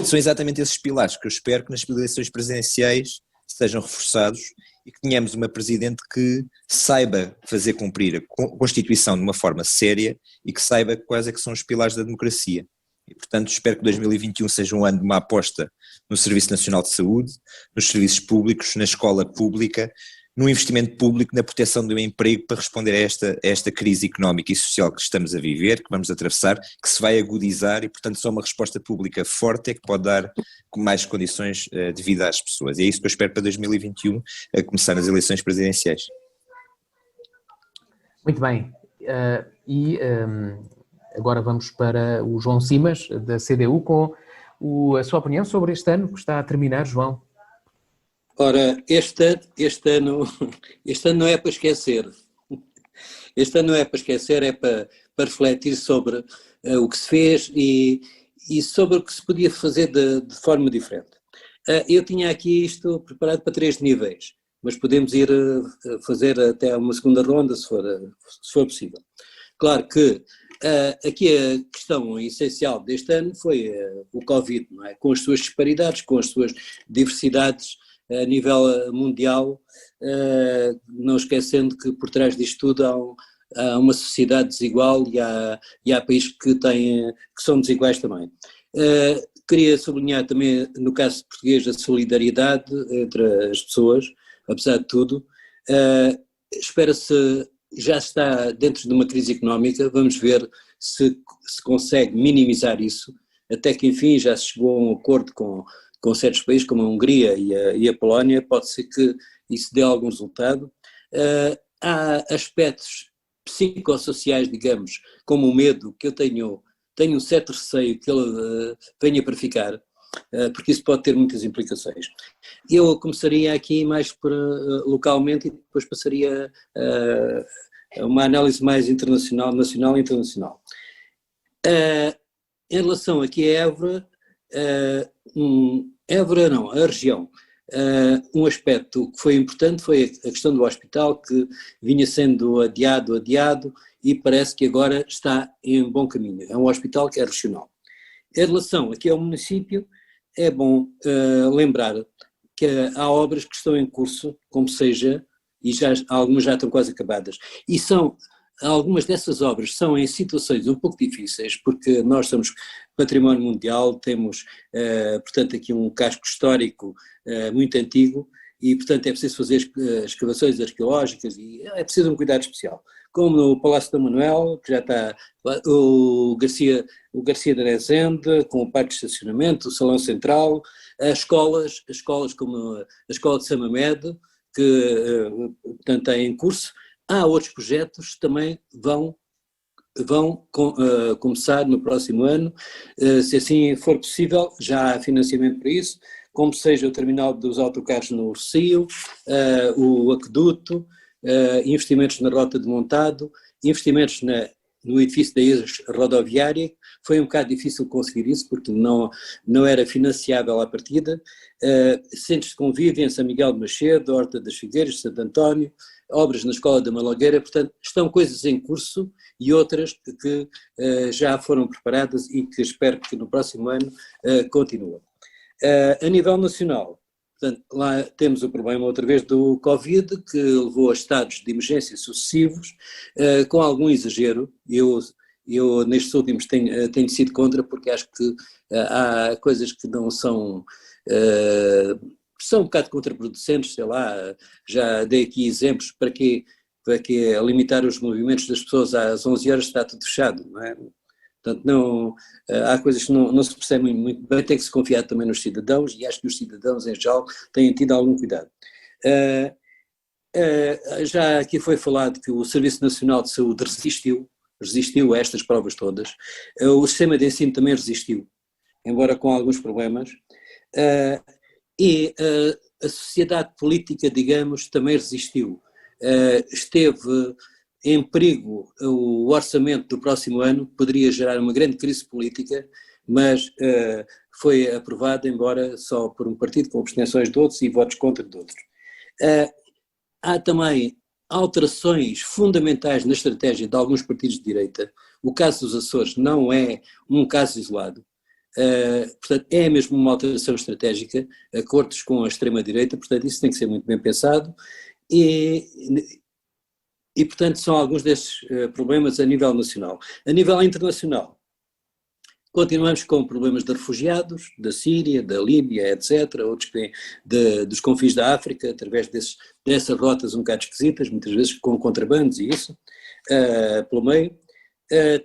Speaker 4: são exatamente esses pilares que eu espero que nas eleições presidenciais sejam reforçados e que tenhamos uma Presidente que saiba fazer cumprir a Constituição de uma forma séria e que saiba quais é que são os pilares da democracia. E, portanto, espero que 2021 seja um ano de uma aposta no Serviço Nacional de Saúde, nos serviços públicos, na escola pública, no investimento público, na proteção do emprego para responder a esta crise económica e social que estamos a viver, que vamos atravessar, que se vai agudizar e, portanto, só uma resposta pública forte é que pode dar mais condições de vida às pessoas. E é isso que eu espero para 2021, a começar nas eleições presidenciais.
Speaker 1: Muito bem. Agora vamos para o João Simas, da CDU, com a sua opinião sobre este ano que está a terminar, João.
Speaker 5: Ora, este ano não é para esquecer. Este ano não é para esquecer, é para refletir sobre o que se fez e sobre o que se podia fazer de forma diferente. Eu tinha aqui isto preparado para 3 níveis, mas podemos ir fazer até uma segunda ronda, se for possível. Claro que aqui a questão essencial deste ano foi o Covid, não é? Com as suas disparidades, com as suas diversidades a nível mundial, não esquecendo que por trás disto tudo há uma sociedade desigual e há países que são desiguais também. Queria sublinhar também, no caso português, a solidariedade entre as pessoas, apesar de tudo. Espera-se, já está dentro de uma crise económica, vamos ver se consegue minimizar isso, até que enfim já se chegou a um acordo com certos países como a Hungria e a Polónia, pode ser que isso dê algum resultado. Há aspectos psicossociais, digamos, como o medo, que eu tenho um certo receio que ele venha para ficar, porque isso pode ter muitas implicações. Eu começaria aqui mais localmente e depois passaria a uma análise mais internacional, nacional e internacional. Em relação aqui a Évora, a região, um aspecto que foi importante foi a questão do hospital, que vinha sendo adiado e parece que agora está em bom caminho. É um hospital que é regional. Em relação aqui ao município, é bom lembrar que há obras que estão em curso, como seja, e algumas já estão quase acabadas, e algumas dessas obras são em situações um pouco difíceis, porque nós somos património mundial, temos, portanto, aqui um casco histórico muito antigo, e, portanto, é preciso fazer escavações arqueológicas e é preciso um cuidado especial. Como no Palácio Dom Manuel, que já está o Garcia de Rezende, com o parque de estacionamento, o Salão Central, as escolas como a Escola de Samamed, que, portanto, está em curso. Há outros projetos que também vão começar no próximo ano, se assim for possível, já há financiamento para isso, como seja o terminal dos autocarros no Rossio, o aqueduto, investimentos na rota de montado, investimentos no edifício da ex-rodoviária. Foi um bocado difícil conseguir isso, porque não era financiável à partida. Centros de convívio em São Miguel de Macedo, Horta das Figueiras, Santo António, obras na Escola da Malagueira. Portanto, estão coisas em curso e outras que já foram preparadas e que espero que no próximo ano continuem. A nível nacional, portanto, lá temos o problema outra vez do Covid, que levou a estados de emergência sucessivos, com algum exagero. Eu nestes últimos tenho sido contra, porque acho que há coisas que não são um bocado contraproducentes, sei lá, já dei aqui exemplos para que limitar os movimentos das pessoas às 11 horas está tudo fechado, não é? Portanto, há coisas que não se percebem muito bem, tem que se confiar também nos cidadãos, e acho que os cidadãos em geral têm tido algum cuidado. Já aqui foi falado que o Serviço Nacional de Saúde resistiu a estas provas todas, o sistema de ensino também resistiu, embora com alguns problemas, e a sociedade política, digamos, também resistiu. Esteve em perigo o orçamento do próximo ano, poderia gerar uma grande crise política, mas foi aprovado, embora só por um partido, com abstenções de outros e votos contra de outros. Há também alterações fundamentais na estratégia de alguns partidos de direita. O caso dos Açores não é um caso isolado. Portanto, é mesmo uma alteração estratégica, acordos com a extrema-direita, portanto, isso tem que ser muito bem pensado. E, portanto, são alguns desses problemas a nível nacional. A nível internacional, continuamos com problemas de refugiados, da Síria, da Líbia, etc., outros que vêm dos confins da África, através dessas rotas um bocado esquisitas, muitas vezes com contrabandos e isso, pelo meio.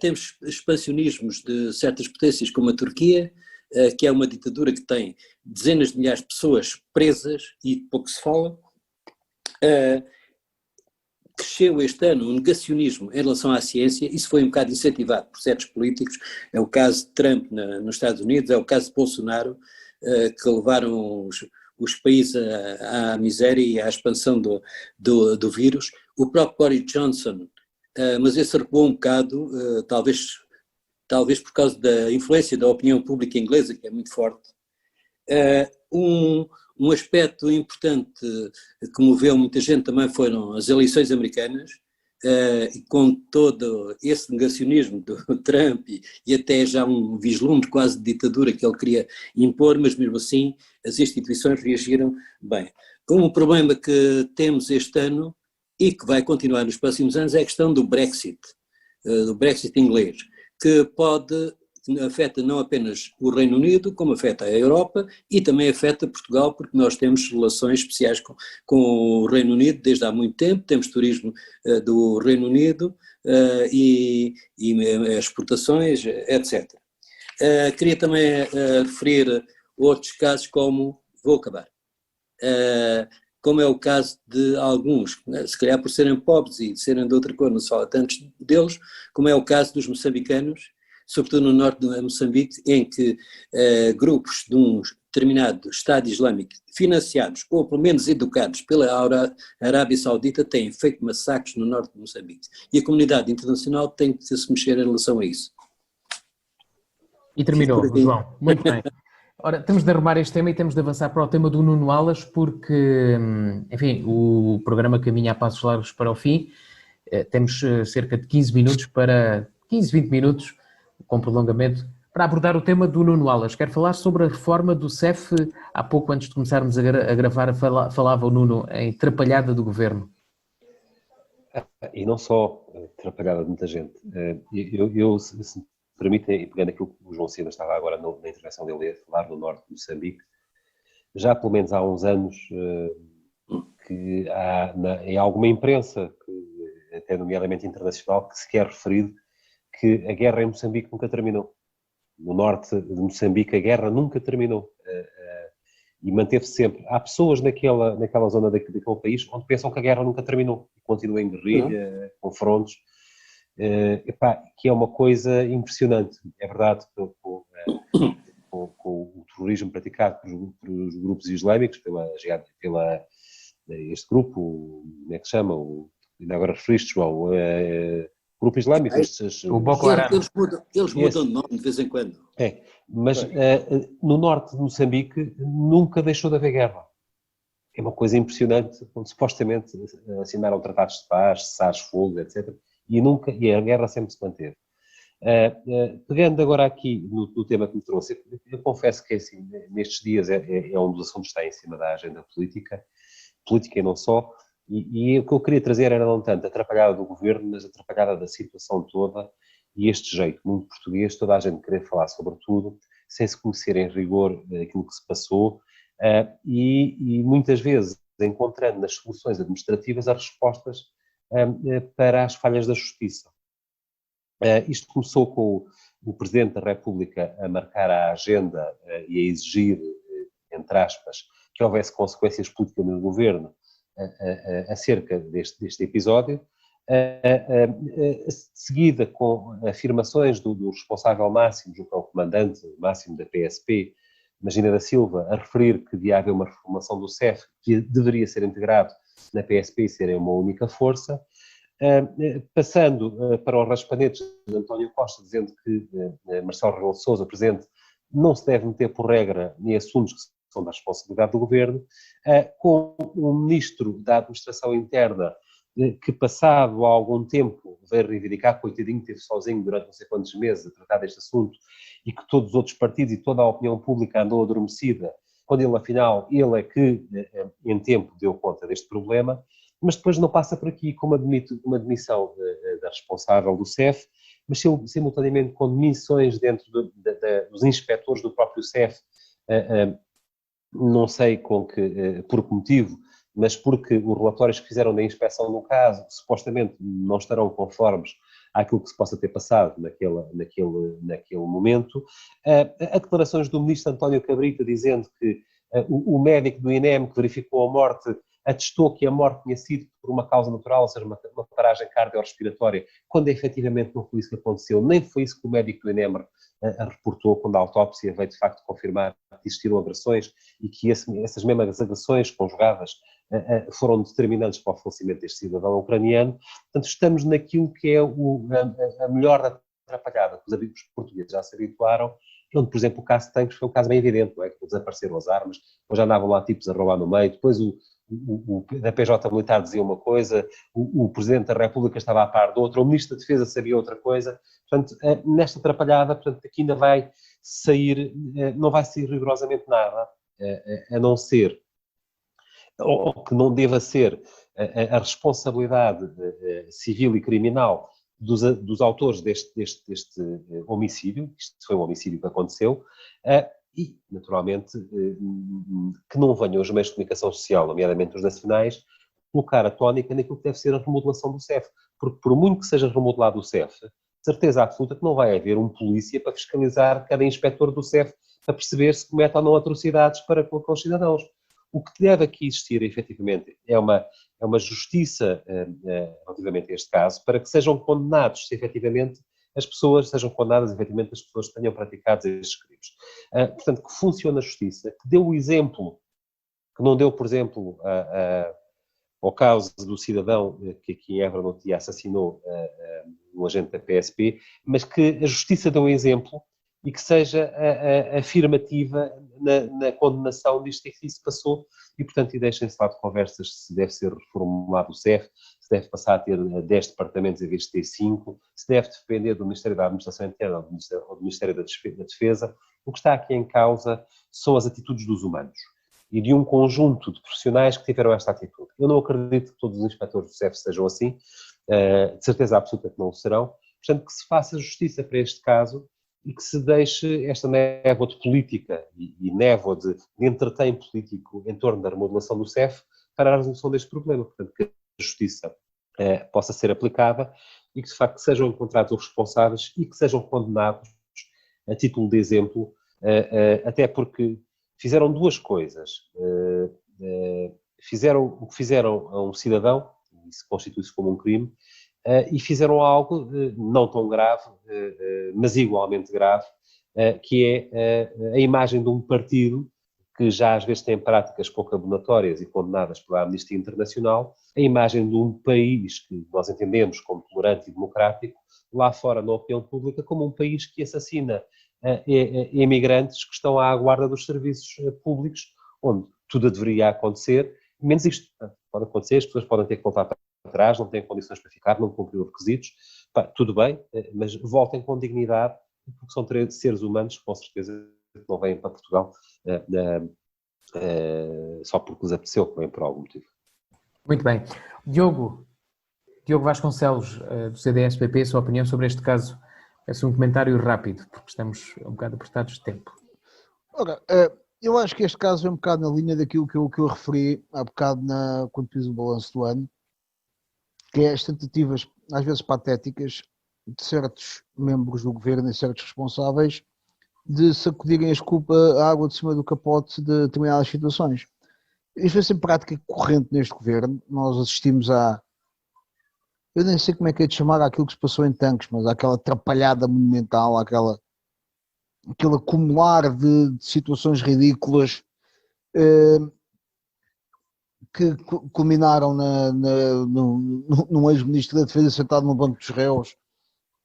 Speaker 5: Temos expansionismos de certas potências como a Turquia, que é uma ditadura que tem dezenas de milhares de pessoas presas e pouco se fala. Cresceu este ano o negacionismo em relação à ciência, isso foi um bocado incentivado por certos políticos, é o caso de Trump nos Estados Unidos, é o caso de Bolsonaro, que levaram os países à miséria e à expansão do vírus. O próprio Boris Johnson, mas esse recuou um bocado, talvez por causa da influência da opinião pública inglesa, que é muito forte. Um aspecto importante que moveu muita gente também foram as eleições americanas, e com todo esse negacionismo do Trump e até já um vislumbre quase de ditadura que ele queria impor, mas mesmo assim as instituições reagiram bem. Um problema que temos este ano e que vai continuar nos próximos anos é a questão do Brexit inglês, que afeta não apenas o Reino Unido, como afeta a Europa e também afeta Portugal, porque nós temos relações especiais com o Reino Unido desde há muito tempo, temos turismo do Reino Unido e exportações, etc. Queria também referir outros casos como é o caso de alguns, se calhar por serem pobres e serem de outra cor, não se fala tanto deles, como é o caso dos moçambicanos, sobretudo no norte de Moçambique, em que grupos de um determinado Estado Islâmico, financiados ou pelo menos educados pela Arábia Saudita, têm feito massacres no norte de Moçambique. E a comunidade internacional tem que se mexer em relação a isso.
Speaker 1: E terminou, João. Muito bem. Ora, temos de arrumar este tema e temos de avançar para o tema do Nuno Alas, porque, enfim, o programa caminha a passos largos para o fim. Temos cerca de 15 minutos 20 minutos, com prolongamento, para abordar o tema do Nuno Alas. Quero falar sobre a reforma do CEF. Há pouco, antes de começarmos a gravar, falava o Nuno em atrapalhada do governo.
Speaker 2: E não só atrapalhada de muita gente. Se me permitem, e pegando aquilo que o João Silva estava agora na intervenção dele a falar no norte de Moçambique, já pelo menos há uns anos que há em alguma imprensa, até nomeadamente internacional, que se quer referido que a guerra em Moçambique nunca terminou. No norte de Moçambique a guerra nunca terminou e manteve-se sempre. Há pessoas naquela zona daquele país onde pensam que a guerra nunca terminou e continua em guerrilha, confrontos, que é uma coisa impressionante. É verdade que com o terrorismo praticado pelos grupos islâmicos, este grupo, como é que se chama? Ainda agora referiste, João, grupo islâmico.
Speaker 1: O Boko Haram.
Speaker 5: Eles mudam de nome de vez em quando.
Speaker 2: Mas no norte de Moçambique nunca deixou de haver guerra. É uma coisa impressionante, onde supostamente assinaram tratados de paz, cessares-fogo, etc. E a guerra sempre se manteve. Pegando agora aqui no tema que me trouxe, eu confesso que assim, nestes dias é um dos assuntos que está em cima da agenda política e não só, e o que eu queria trazer era não tanto a atrapalhada do governo, mas a atrapalhada da situação toda e este jeito muito português, toda a gente querer falar sobre tudo, sem se conhecer em rigor aquilo que se passou e muitas vezes encontrando nas soluções administrativas as respostas para as falhas da justiça. Isto começou com o Presidente da República a marcar a agenda e a exigir, entre aspas, que houvesse consequências políticas no governo acerca deste episódio, seguida com afirmações do responsável máximo, que é o comandante máximo da PSP, Magina da Silva, a referir que devia haver uma reformulação do CEF, que deveria ser integrado na PSP e serem uma única força, passando para os raspanetes de António Costa, dizendo que Marcelo Rebelo de Sousa, Presidente, não se deve meter por regra em assuntos que são da responsabilidade do governo, com o Ministro da Administração Interna, que passado algum tempo veio reivindicar, coitadinho, esteve sozinho durante não sei quantos meses a tratar deste assunto, e que todos os outros partidos e toda a opinião pública andou adormecida, quando ele, afinal, ele é que, em tempo, deu conta deste problema, mas depois não passa por aqui com uma demissão da responsável do CEF, mas simultaneamente com demissões dentro dos inspectores do próprio CEF, não sei por que motivo, mas porque os relatórios que fizeram da inspeção no caso, supostamente não estarão conformes àquilo que se possa ter passado naquele momento. As declarações do ministro António Cabrita dizendo que o médico do INEM que verificou a morte atestou que a morte tinha sido por uma causa natural, ou seja, uma paragem cardiorrespiratória, quando efetivamente não foi isso que aconteceu, nem foi isso que o médico do INEM reportou quando a autópsia veio de facto confirmar que existiram agressões e que essas mesmas agressões conjugadas foram determinantes para o falecimento deste cidadão ucraniano. Portanto, estamos naquilo que é a melhor da atrapalhada, que os amigos portugueses já se habituaram, onde, por exemplo, o caso de Tancos foi um caso bem evidente, não é? Que desapareceram as armas, depois já andavam lá tipos a roubar no meio, depois da PJ militar dizia uma coisa, o Presidente da República estava a par de outra, o Ministro da Defesa sabia outra coisa. Portanto, nesta atrapalhada, portanto, aqui ainda vai sair, não vai sair rigorosamente nada, a não ser, ou que não deva ser, a responsabilidade civil e criminal dos autores deste homicídio. Isto foi um homicídio que aconteceu, e, naturalmente, que não venham os meios de comunicação social, nomeadamente os nacionais, colocar a tónica naquilo que deve ser a remodelação do CEF. Porque, por muito que seja remodelado o CEF, certeza absoluta que não vai haver um polícia para fiscalizar cada inspector do CEF para perceber se comete ou não atrocidades para com os cidadãos. O que deve aqui existir, efetivamente, é uma justiça relativamente a este caso, para que sejam condenados, se efetivamente as pessoas sejam condenadas, efetivamente, as pessoas que tenham praticado estes crimes. Portanto, que funcione a justiça, que dê o exemplo, que não deu, por exemplo, ao caso do cidadão que aqui em Évora no dia assassinou um agente da PSP, mas que a justiça dê um exemplo e que seja afirmativa na condenação disto que aqui se passou e, portanto, deixem-se lá de conversas se deve ser reformulado o CEF, se deve passar a ter 10 departamentos em vez de ter 5, se deve depender do Ministério da Administração Interna ou do Ministério da Defesa. O que está aqui em causa são as atitudes dos humanos e de um conjunto de profissionais que tiveram esta atitude. Eu não acredito que todos os inspectores do CEF sejam assim, de certeza absoluta que não o serão. Portanto, que se faça justiça para este caso e que se deixe esta névoa de política e névoa de entretém político em torno da remodelação do CEF para a resolução deste problema. Portanto, que a justiça possa ser aplicada e que, de facto, sejam encontrados os responsáveis e que sejam condenados a título de exemplo, até porque fizeram duas coisas. Fizeram o que fizeram a um cidadão, e isso constitui-se como um crime, e fizeram algo não tão grave, mas igualmente grave, que é a imagem de um partido que já às vezes tem práticas pouco abonatórias e condenadas pela Amnistia Internacional, a imagem de um país que nós entendemos como tolerante e democrático, lá fora na opinião pública, como um país que assassina imigrantes que estão à guarda dos serviços públicos, onde tudo deveria acontecer, menos isto. Pode acontecer, as pessoas podem ter que voltar para trás, não têm condições para ficar, não cumpriram os requisitos, tudo bem, mas voltem com dignidade, porque são seres humanos que com certeza não vêm para Portugal só porque lhes apeteceu, vêm por algum motivo.
Speaker 1: Muito bem. Diogo Vasconcelos, do CDS-PP, sua opinião sobre este caso. Peço um comentário rápido, porque estamos um bocado apertados de tempo.
Speaker 3: Ora, eu acho que este caso é um bocado na linha daquilo que eu referi há bocado quando fiz o balanço do ano, que é as tentativas, às vezes patéticas, de certos membros do governo e certos responsáveis de sacudirem a água de cima do capote de determinadas situações. Isto é sempre prática corrente neste governo. Nós assistimos eu nem sei como é que é de chamar aquilo que se passou em Tanques, mas aquela atrapalhada monumental, aquele acumular de situações ridículas que culminaram num ex-ministro da Defesa sentado no banco dos réus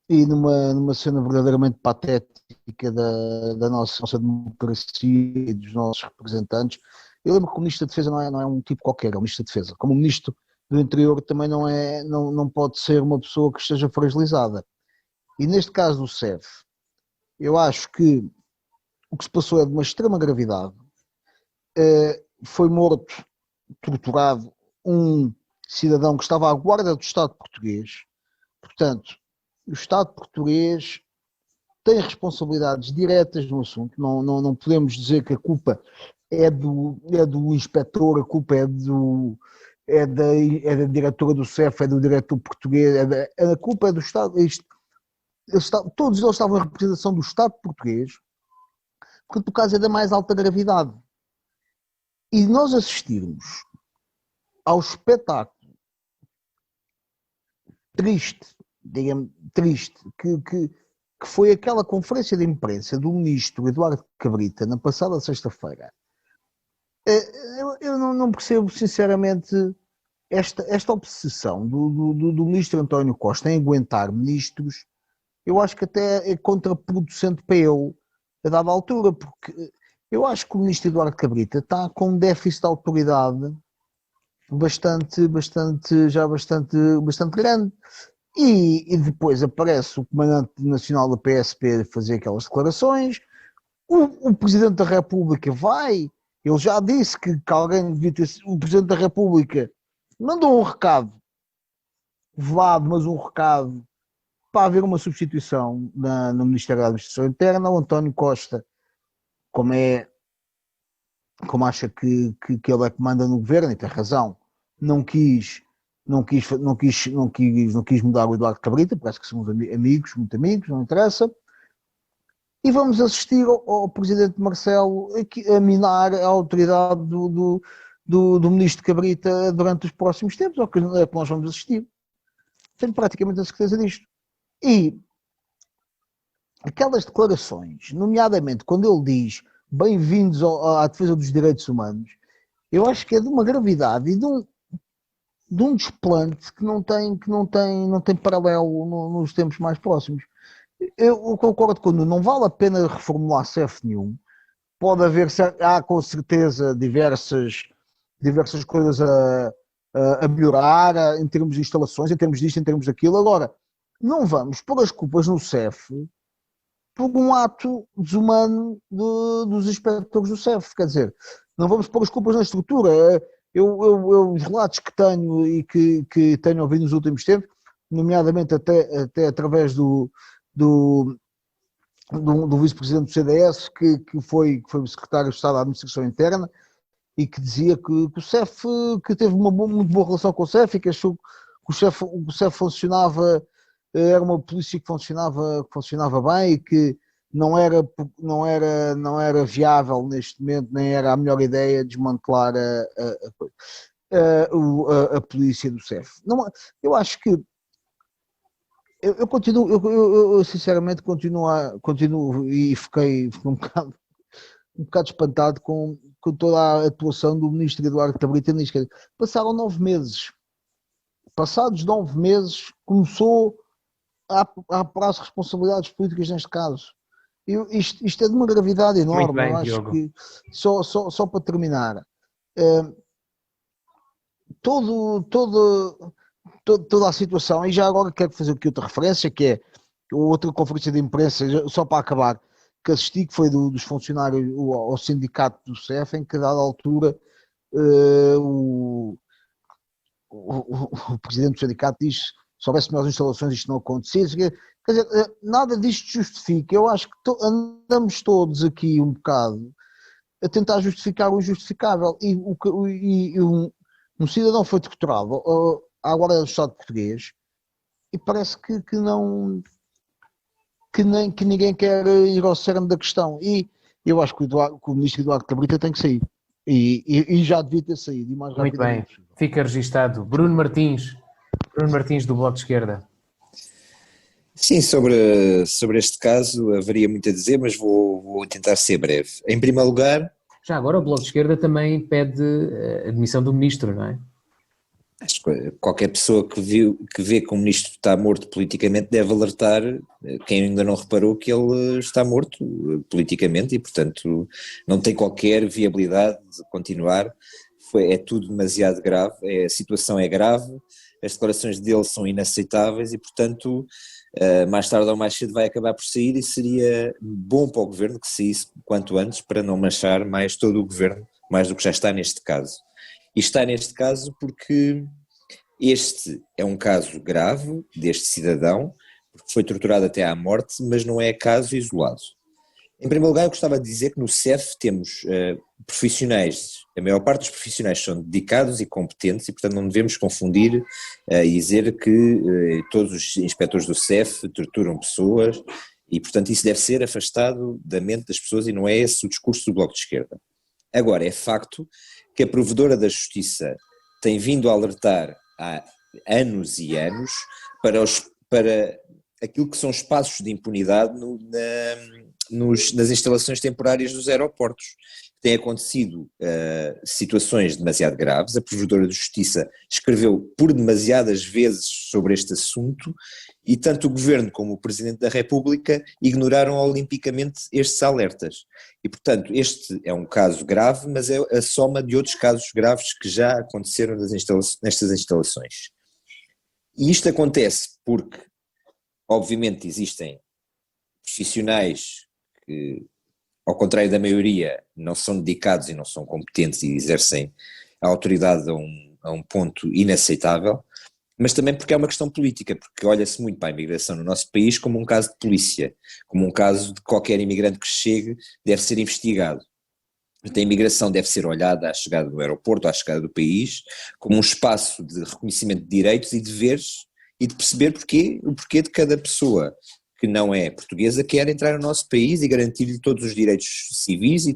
Speaker 3: e numa cena verdadeiramente patética da nossa democracia e dos nossos representantes. Eu lembro que o Ministro da Defesa não é um tipo qualquer, é o Ministro da Defesa. Como o Ministro do Interior também não pode ser uma pessoa que esteja fragilizada. E neste caso do CEF, eu acho que o que se passou é de uma extrema gravidade. Foi morto, torturado, um cidadão que estava à guarda do Estado português. Portanto, o Estado português tem responsabilidades diretas no assunto. Não podemos dizer que a culpa é do inspetor, a culpa é da diretora do CEF, é do diretor português, a culpa é do Estado. Todos eles estavam em representação do Estado português, porque o caso é da mais alta gravidade. E nós assistirmos ao espetáculo triste, digamos, que foi aquela conferência de imprensa do ministro Eduardo Cabrita na passada sexta-feira. Eu não percebo sinceramente esta obsessão do ministro António Costa em aguentar ministros. Eu acho que até é contraproducente para ele a dada altura, porque eu acho que o ministro Eduardo Cabrita está com um déficit de autoridade bastante grande. E depois aparece o comandante nacional da PSP a fazer aquelas declarações, o Presidente da República ele já disse que alguém devia ter, o Presidente da República mandou um recado, velado, mas um recado, para haver uma substituição no Ministério da Administração Interna. O António Costa, como acha que ele é que manda no governo, e tem razão, não quis mudar o Eduardo Cabrita, parece que são amigos, muito amigos, não interessa. E vamos assistir ao Presidente Marcelo a minar a autoridade do Ministro Cabrita durante os próximos tempos, é o que nós vamos assistir. Tenho praticamente a certeza disto. E aquelas declarações, nomeadamente quando ele diz bem-vindos à defesa dos direitos humanos, eu acho que é de uma gravidade e de um desplante que não tem paralelo nos tempos mais próximos. Eu concordo com o Nuno, não vale a pena reformular CEF nenhum, pode haver, há com certeza diversas coisas a melhorar em termos de instalações, em termos disto, em termos daquilo. Agora, não vamos pôr as culpas no CEF por um ato desumano dos inspectores do CEF, quer dizer, não vamos pôr as culpas na estrutura. Os relatos que tenho e que tenho ouvido nos últimos tempos, nomeadamente até através do vice-presidente do CDS, que foi o secretário de Estado da Administração Interna, e que dizia que o CEF, que teve uma muito boa relação com o CEF e que achou que o CEF funcionava, era uma polícia que funcionava bem e que não era viável neste momento, nem era a melhor ideia desmantelar a polícia do CEF. Não, eu acho que eu continuo, eu sinceramente continuo e fiquei um bocado espantado com toda a atuação do ministro Eduardo Cabrita nisto. Passaram 9 meses. Passados 9 meses começou a apurar as responsabilidades políticas neste caso. Isto é de uma gravidade enorme.
Speaker 1: Muito bem,
Speaker 3: eu acho
Speaker 1: Diogo.
Speaker 3: que, só para terminar, toda a situação, e já agora quero fazer aqui outra referência, que é outra conferência de imprensa, só para acabar, que assisti, que foi dos funcionários ao sindicato do CEF, em que a dada altura o presidente do sindicato diz: se houvesse melhores instalações isto não acontecia. Quer dizer, nada disto justifica. Eu acho que andamos todos aqui um bocado a tentar justificar o injustificável, e um cidadão foi torturado à guarda do Estado português e parece que ninguém quer ir ao cerne da questão, e eu acho que o ministro Eduardo Cabrita tem que sair, e já devia ter saído, e mais
Speaker 1: Muito bem,
Speaker 3: rapidamente.
Speaker 1: fica registado. Bruno Martins do Bloco de Esquerda.
Speaker 4: Sim, sobre este caso haveria muito a dizer, mas vou tentar ser breve. Em primeiro lugar...
Speaker 1: Já agora o Bloco de Esquerda também pede a demissão do ministro, não é?
Speaker 4: Acho que qualquer pessoa que vê que o ministro está morto politicamente deve alertar quem ainda não reparou que ele está morto politicamente e, portanto, não tem qualquer viabilidade de continuar. É tudo demasiado grave, a situação é grave, as declarações dele são inaceitáveis e, portanto, mais tarde ou mais cedo vai acabar por sair, e seria bom para o governo que saísse quanto antes, para não manchar mais todo o governo, mais do que já está neste caso. E está neste caso porque este é um caso grave deste cidadão, porque foi torturado até à morte, mas não é caso isolado. Em primeiro lugar, eu gostava de dizer que no CEF temos profissionais, a maior parte dos profissionais são dedicados e competentes, e portanto não devemos confundir e dizer que todos os inspectores do CEF torturam pessoas, e portanto isso deve ser afastado da mente das pessoas, e não é esse o discurso do Bloco de Esquerda. Agora, é facto que a Provedora da Justiça tem vindo a alertar há anos e anos para aquilo que são espaços de impunidade nas instalações temporárias dos aeroportos. Tem acontecido situações demasiado graves, a Provedora de Justiça escreveu por demasiadas vezes sobre este assunto, e tanto o Governo como o Presidente da República ignoraram olimpicamente estes alertas. E, portanto, este é um caso grave, mas é a soma de outros casos graves que já aconteceram nestas instalações. E isto acontece porque, obviamente, existem profissionais que, ao contrário da maioria, não são dedicados e não são competentes e exercem a autoridade a um ponto inaceitável, mas também porque é uma questão política, porque olha-se muito para a imigração no nosso país como um caso de polícia, como um caso de qualquer imigrante que chegue deve ser investigado. A imigração deve ser olhada à chegada do aeroporto, à chegada do país, como um espaço de reconhecimento de direitos e deveres, e de perceber o porquê de cada pessoa que não é portuguesa quer entrar no nosso país e garantir-lhe todos os direitos civis e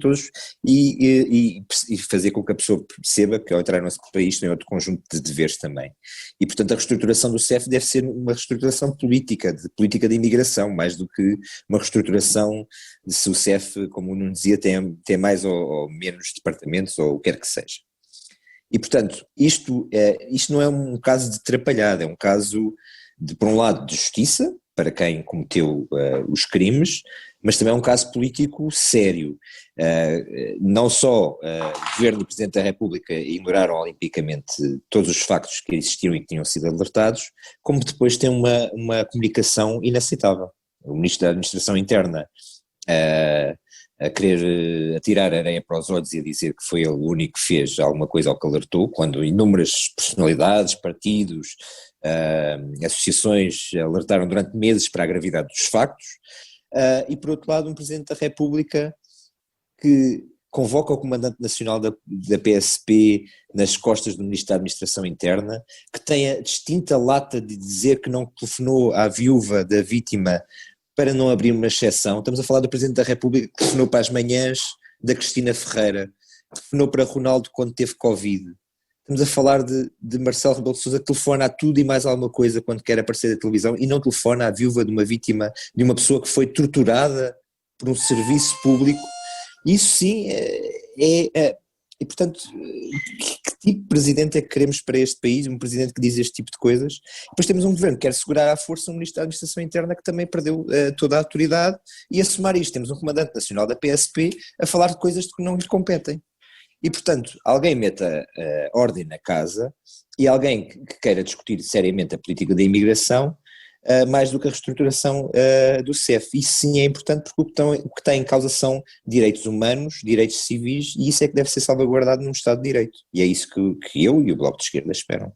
Speaker 4: fazer com que a pessoa perceba que ao entrar no nosso país tem outro conjunto de deveres também. E portanto a reestruturação do CEF deve ser uma reestruturação política de imigração, mais do que uma reestruturação de se o CEF, como o Nuno dizia, tem mais ou menos departamentos ou o que quer que seja. E portanto isto não é um caso de trapalhada, é um caso por um lado de justiça, para quem cometeu os crimes, mas também é um caso político sério. Não só o governo do Presidente da República ignoraram olimpicamente todos os factos que existiam e que tinham sido alertados, como depois tem uma comunicação inaceitável. O Ministro da Administração Interna a querer atirar areia para os olhos e a dizer que foi ele o único que fez alguma coisa ao que alertou, quando inúmeras personalidades, partidos, associações alertaram durante meses para a gravidade dos factos, e por outro lado um Presidente da República que convoca o Comandante Nacional da PSP nas costas do Ministro da Administração Interna, que tem a distinta lata de dizer que não telefonou à viúva da vítima para não abrir uma exceção. Estamos a falar do Presidente da República que telefonou para as manhãs da Cristina Ferreira, telefonou para Ronaldo quando teve Covid. Estamos a falar de Marcelo Rebelo de Sousa, que telefona a tudo e mais alguma coisa quando quer aparecer na televisão e não telefona à viúva de uma vítima, de uma pessoa que foi torturada por um serviço público. Isso sim e portanto, que tipo de presidente é que queremos para este país? Um presidente que diz este tipo de coisas. Depois temos um governo que quer segurar à força um Ministro da Administração Interna que também perdeu toda a autoridade e a somar isto temos um Comandante Nacional da PSP a falar de coisas que não lhe competem. E portanto, alguém meta ordem na casa e alguém que queira discutir seriamente a política da imigração, mais do que a reestruturação do CEF. Isso sim é importante porque o que está em causa são direitos humanos, direitos civis, e isso é que deve ser salvaguardado num Estado de Direito. E é isso que eu e o Bloco de Esquerda esperam.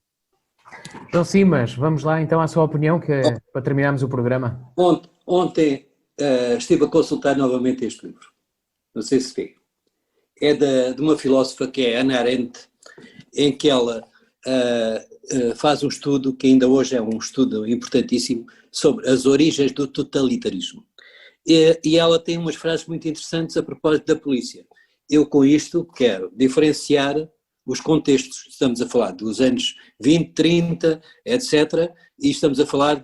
Speaker 1: Então sim, mas vamos lá então à sua opinião, para terminarmos o programa.
Speaker 5: Ontem estive a consultar novamente este livro, não sei se vê. É de uma filósofa que é Hannah Arendt, em que ela faz um estudo, que ainda hoje é um estudo importantíssimo, sobre as origens do totalitarismo. E ela tem umas frases muito interessantes a propósito da polícia. Eu com isto quero diferenciar os contextos, estamos a falar dos anos 20, 30, etc., e estamos a falar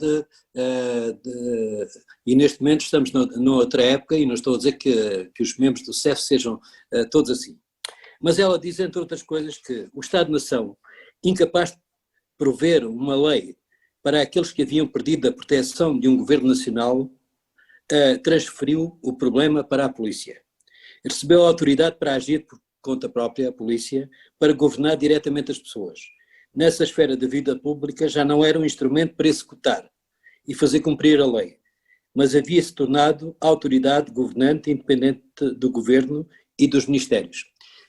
Speaker 5: e neste momento estamos noutra época, e não estou a dizer que os membros do CEF sejam todos assim. Mas ela diz, entre outras coisas, que o Estado-nação, incapaz de prover uma lei para aqueles que haviam perdido a proteção de um governo nacional, transferiu o problema para a polícia. Recebeu a autoridade para agir por conta própria, a polícia, para governar diretamente as pessoas. Nessa esfera da vida pública já não era um instrumento para executar e fazer cumprir a lei, mas havia-se tornado autoridade governante independente do governo e dos ministérios.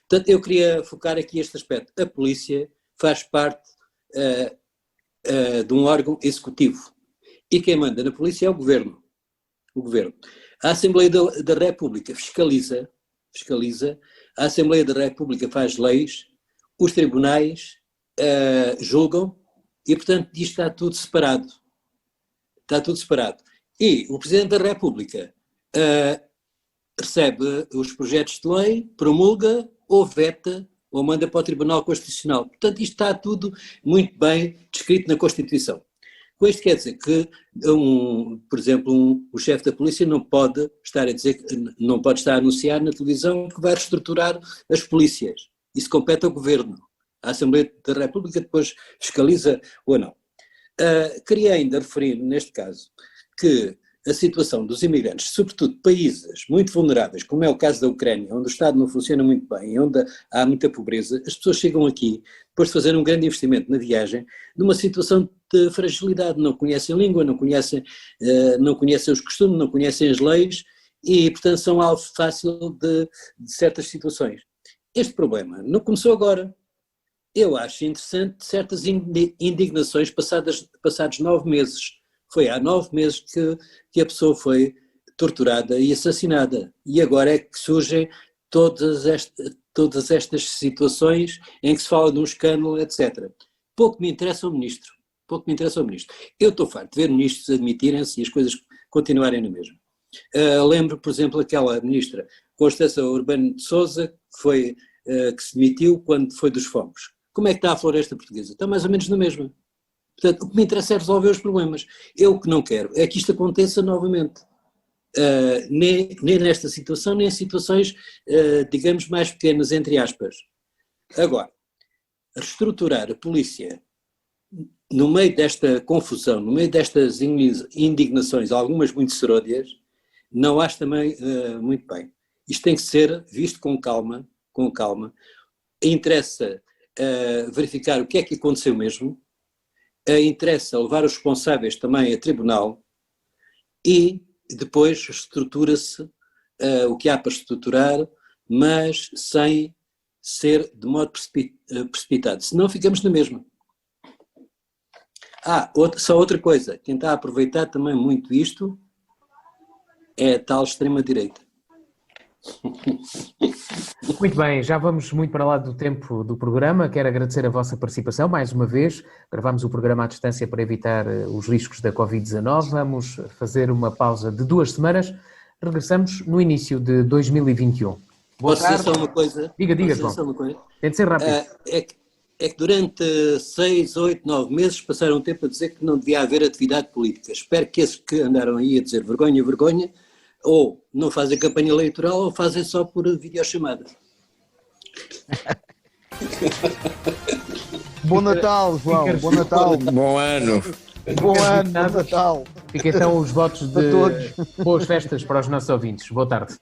Speaker 5: Portanto, eu queria focar aqui este aspecto. A polícia faz parte de um órgão executivo e quem manda na polícia é o governo. A Assembleia da República fiscaliza, a Assembleia da República faz leis, os tribunais julgam e, portanto, diz que está tudo separado. E o Presidente da República recebe os projetos de lei, promulga ou veta ou manda para o Tribunal Constitucional. Portanto, isto está tudo muito bem descrito na Constituição. Com isto quer dizer que, por exemplo, o chefe da polícia não pode estar a dizer, não pode estar a anunciar na televisão que vai reestruturar as polícias. Isso compete ao Governo. A Assembleia da República depois fiscaliza ou não. Queria ainda referir, neste caso, que a situação dos imigrantes, sobretudo de países muito vulneráveis, como é o caso da Ucrânia, onde o Estado não funciona muito bem, onde há muita pobreza, as pessoas chegam aqui, depois de fazer um grande investimento na viagem, numa situação de fragilidade, não conhecem a língua, não conhecem os costumes, não conhecem as leis e, portanto, são alvo fácil de certas situações. Este problema não começou agora. Eu acho interessante certas indignações passados 9 meses. Foi há 9 meses que a pessoa foi torturada e assassinada. E agora é que surgem todas estas situações em que se fala de um escândalo, etc. Pouco me interessa o ministro. Eu estou farto de ver ministros admitirem-se e as coisas continuarem na mesma. Lembro, por exemplo, aquela ministra Constança Urbano de Sousa que se demitiu quando foi dos fogos. Como é que está a floresta portuguesa? Está mais ou menos na mesma. Portanto, o que me interessa é resolver os problemas. Eu o que não quero é que isto aconteça novamente. Nem nesta situação, nem em situações, digamos, mais pequenas, entre aspas. Agora, reestruturar a polícia no meio desta confusão, no meio destas indignações, algumas muito seródias, não acho também muito bem. Isto tem que ser visto com calma, com calma. Interessa verificar o que é que aconteceu mesmo, interessa levar os responsáveis também a tribunal e depois estrutura-se o que há para estruturar, mas sem ser de modo precipitado, senão ficamos na mesma. Só outra coisa, quem está a aproveitar também muito isto é a tal extrema-direita.
Speaker 1: Muito bem, já vamos muito para lá do tempo do programa. Quero agradecer a vossa participação mais uma vez. Gravámos o programa à distância para evitar os riscos da Covid-19. Vamos fazer uma pausa de 2 semanas. Regressamos no início de 2021. Boa tarde.
Speaker 5: Posso dizer só uma coisa?
Speaker 1: Diga, João. Tem de ser rápido.
Speaker 5: É que durante 6, 8, 9 meses passaram um tempo a dizer que não devia haver atividade política. Espero que esses que andaram aí a dizer vergonha, vergonha, ou não fazem campanha eleitoral ou fazem só por videochamada.
Speaker 3: Bom Natal, João. Bom Natal.
Speaker 4: Bom ano.
Speaker 3: Bom ano, bom Natal.
Speaker 1: Fiquem então os votos de
Speaker 3: todos.
Speaker 1: boas festas para os nossos ouvintes. Boa tarde.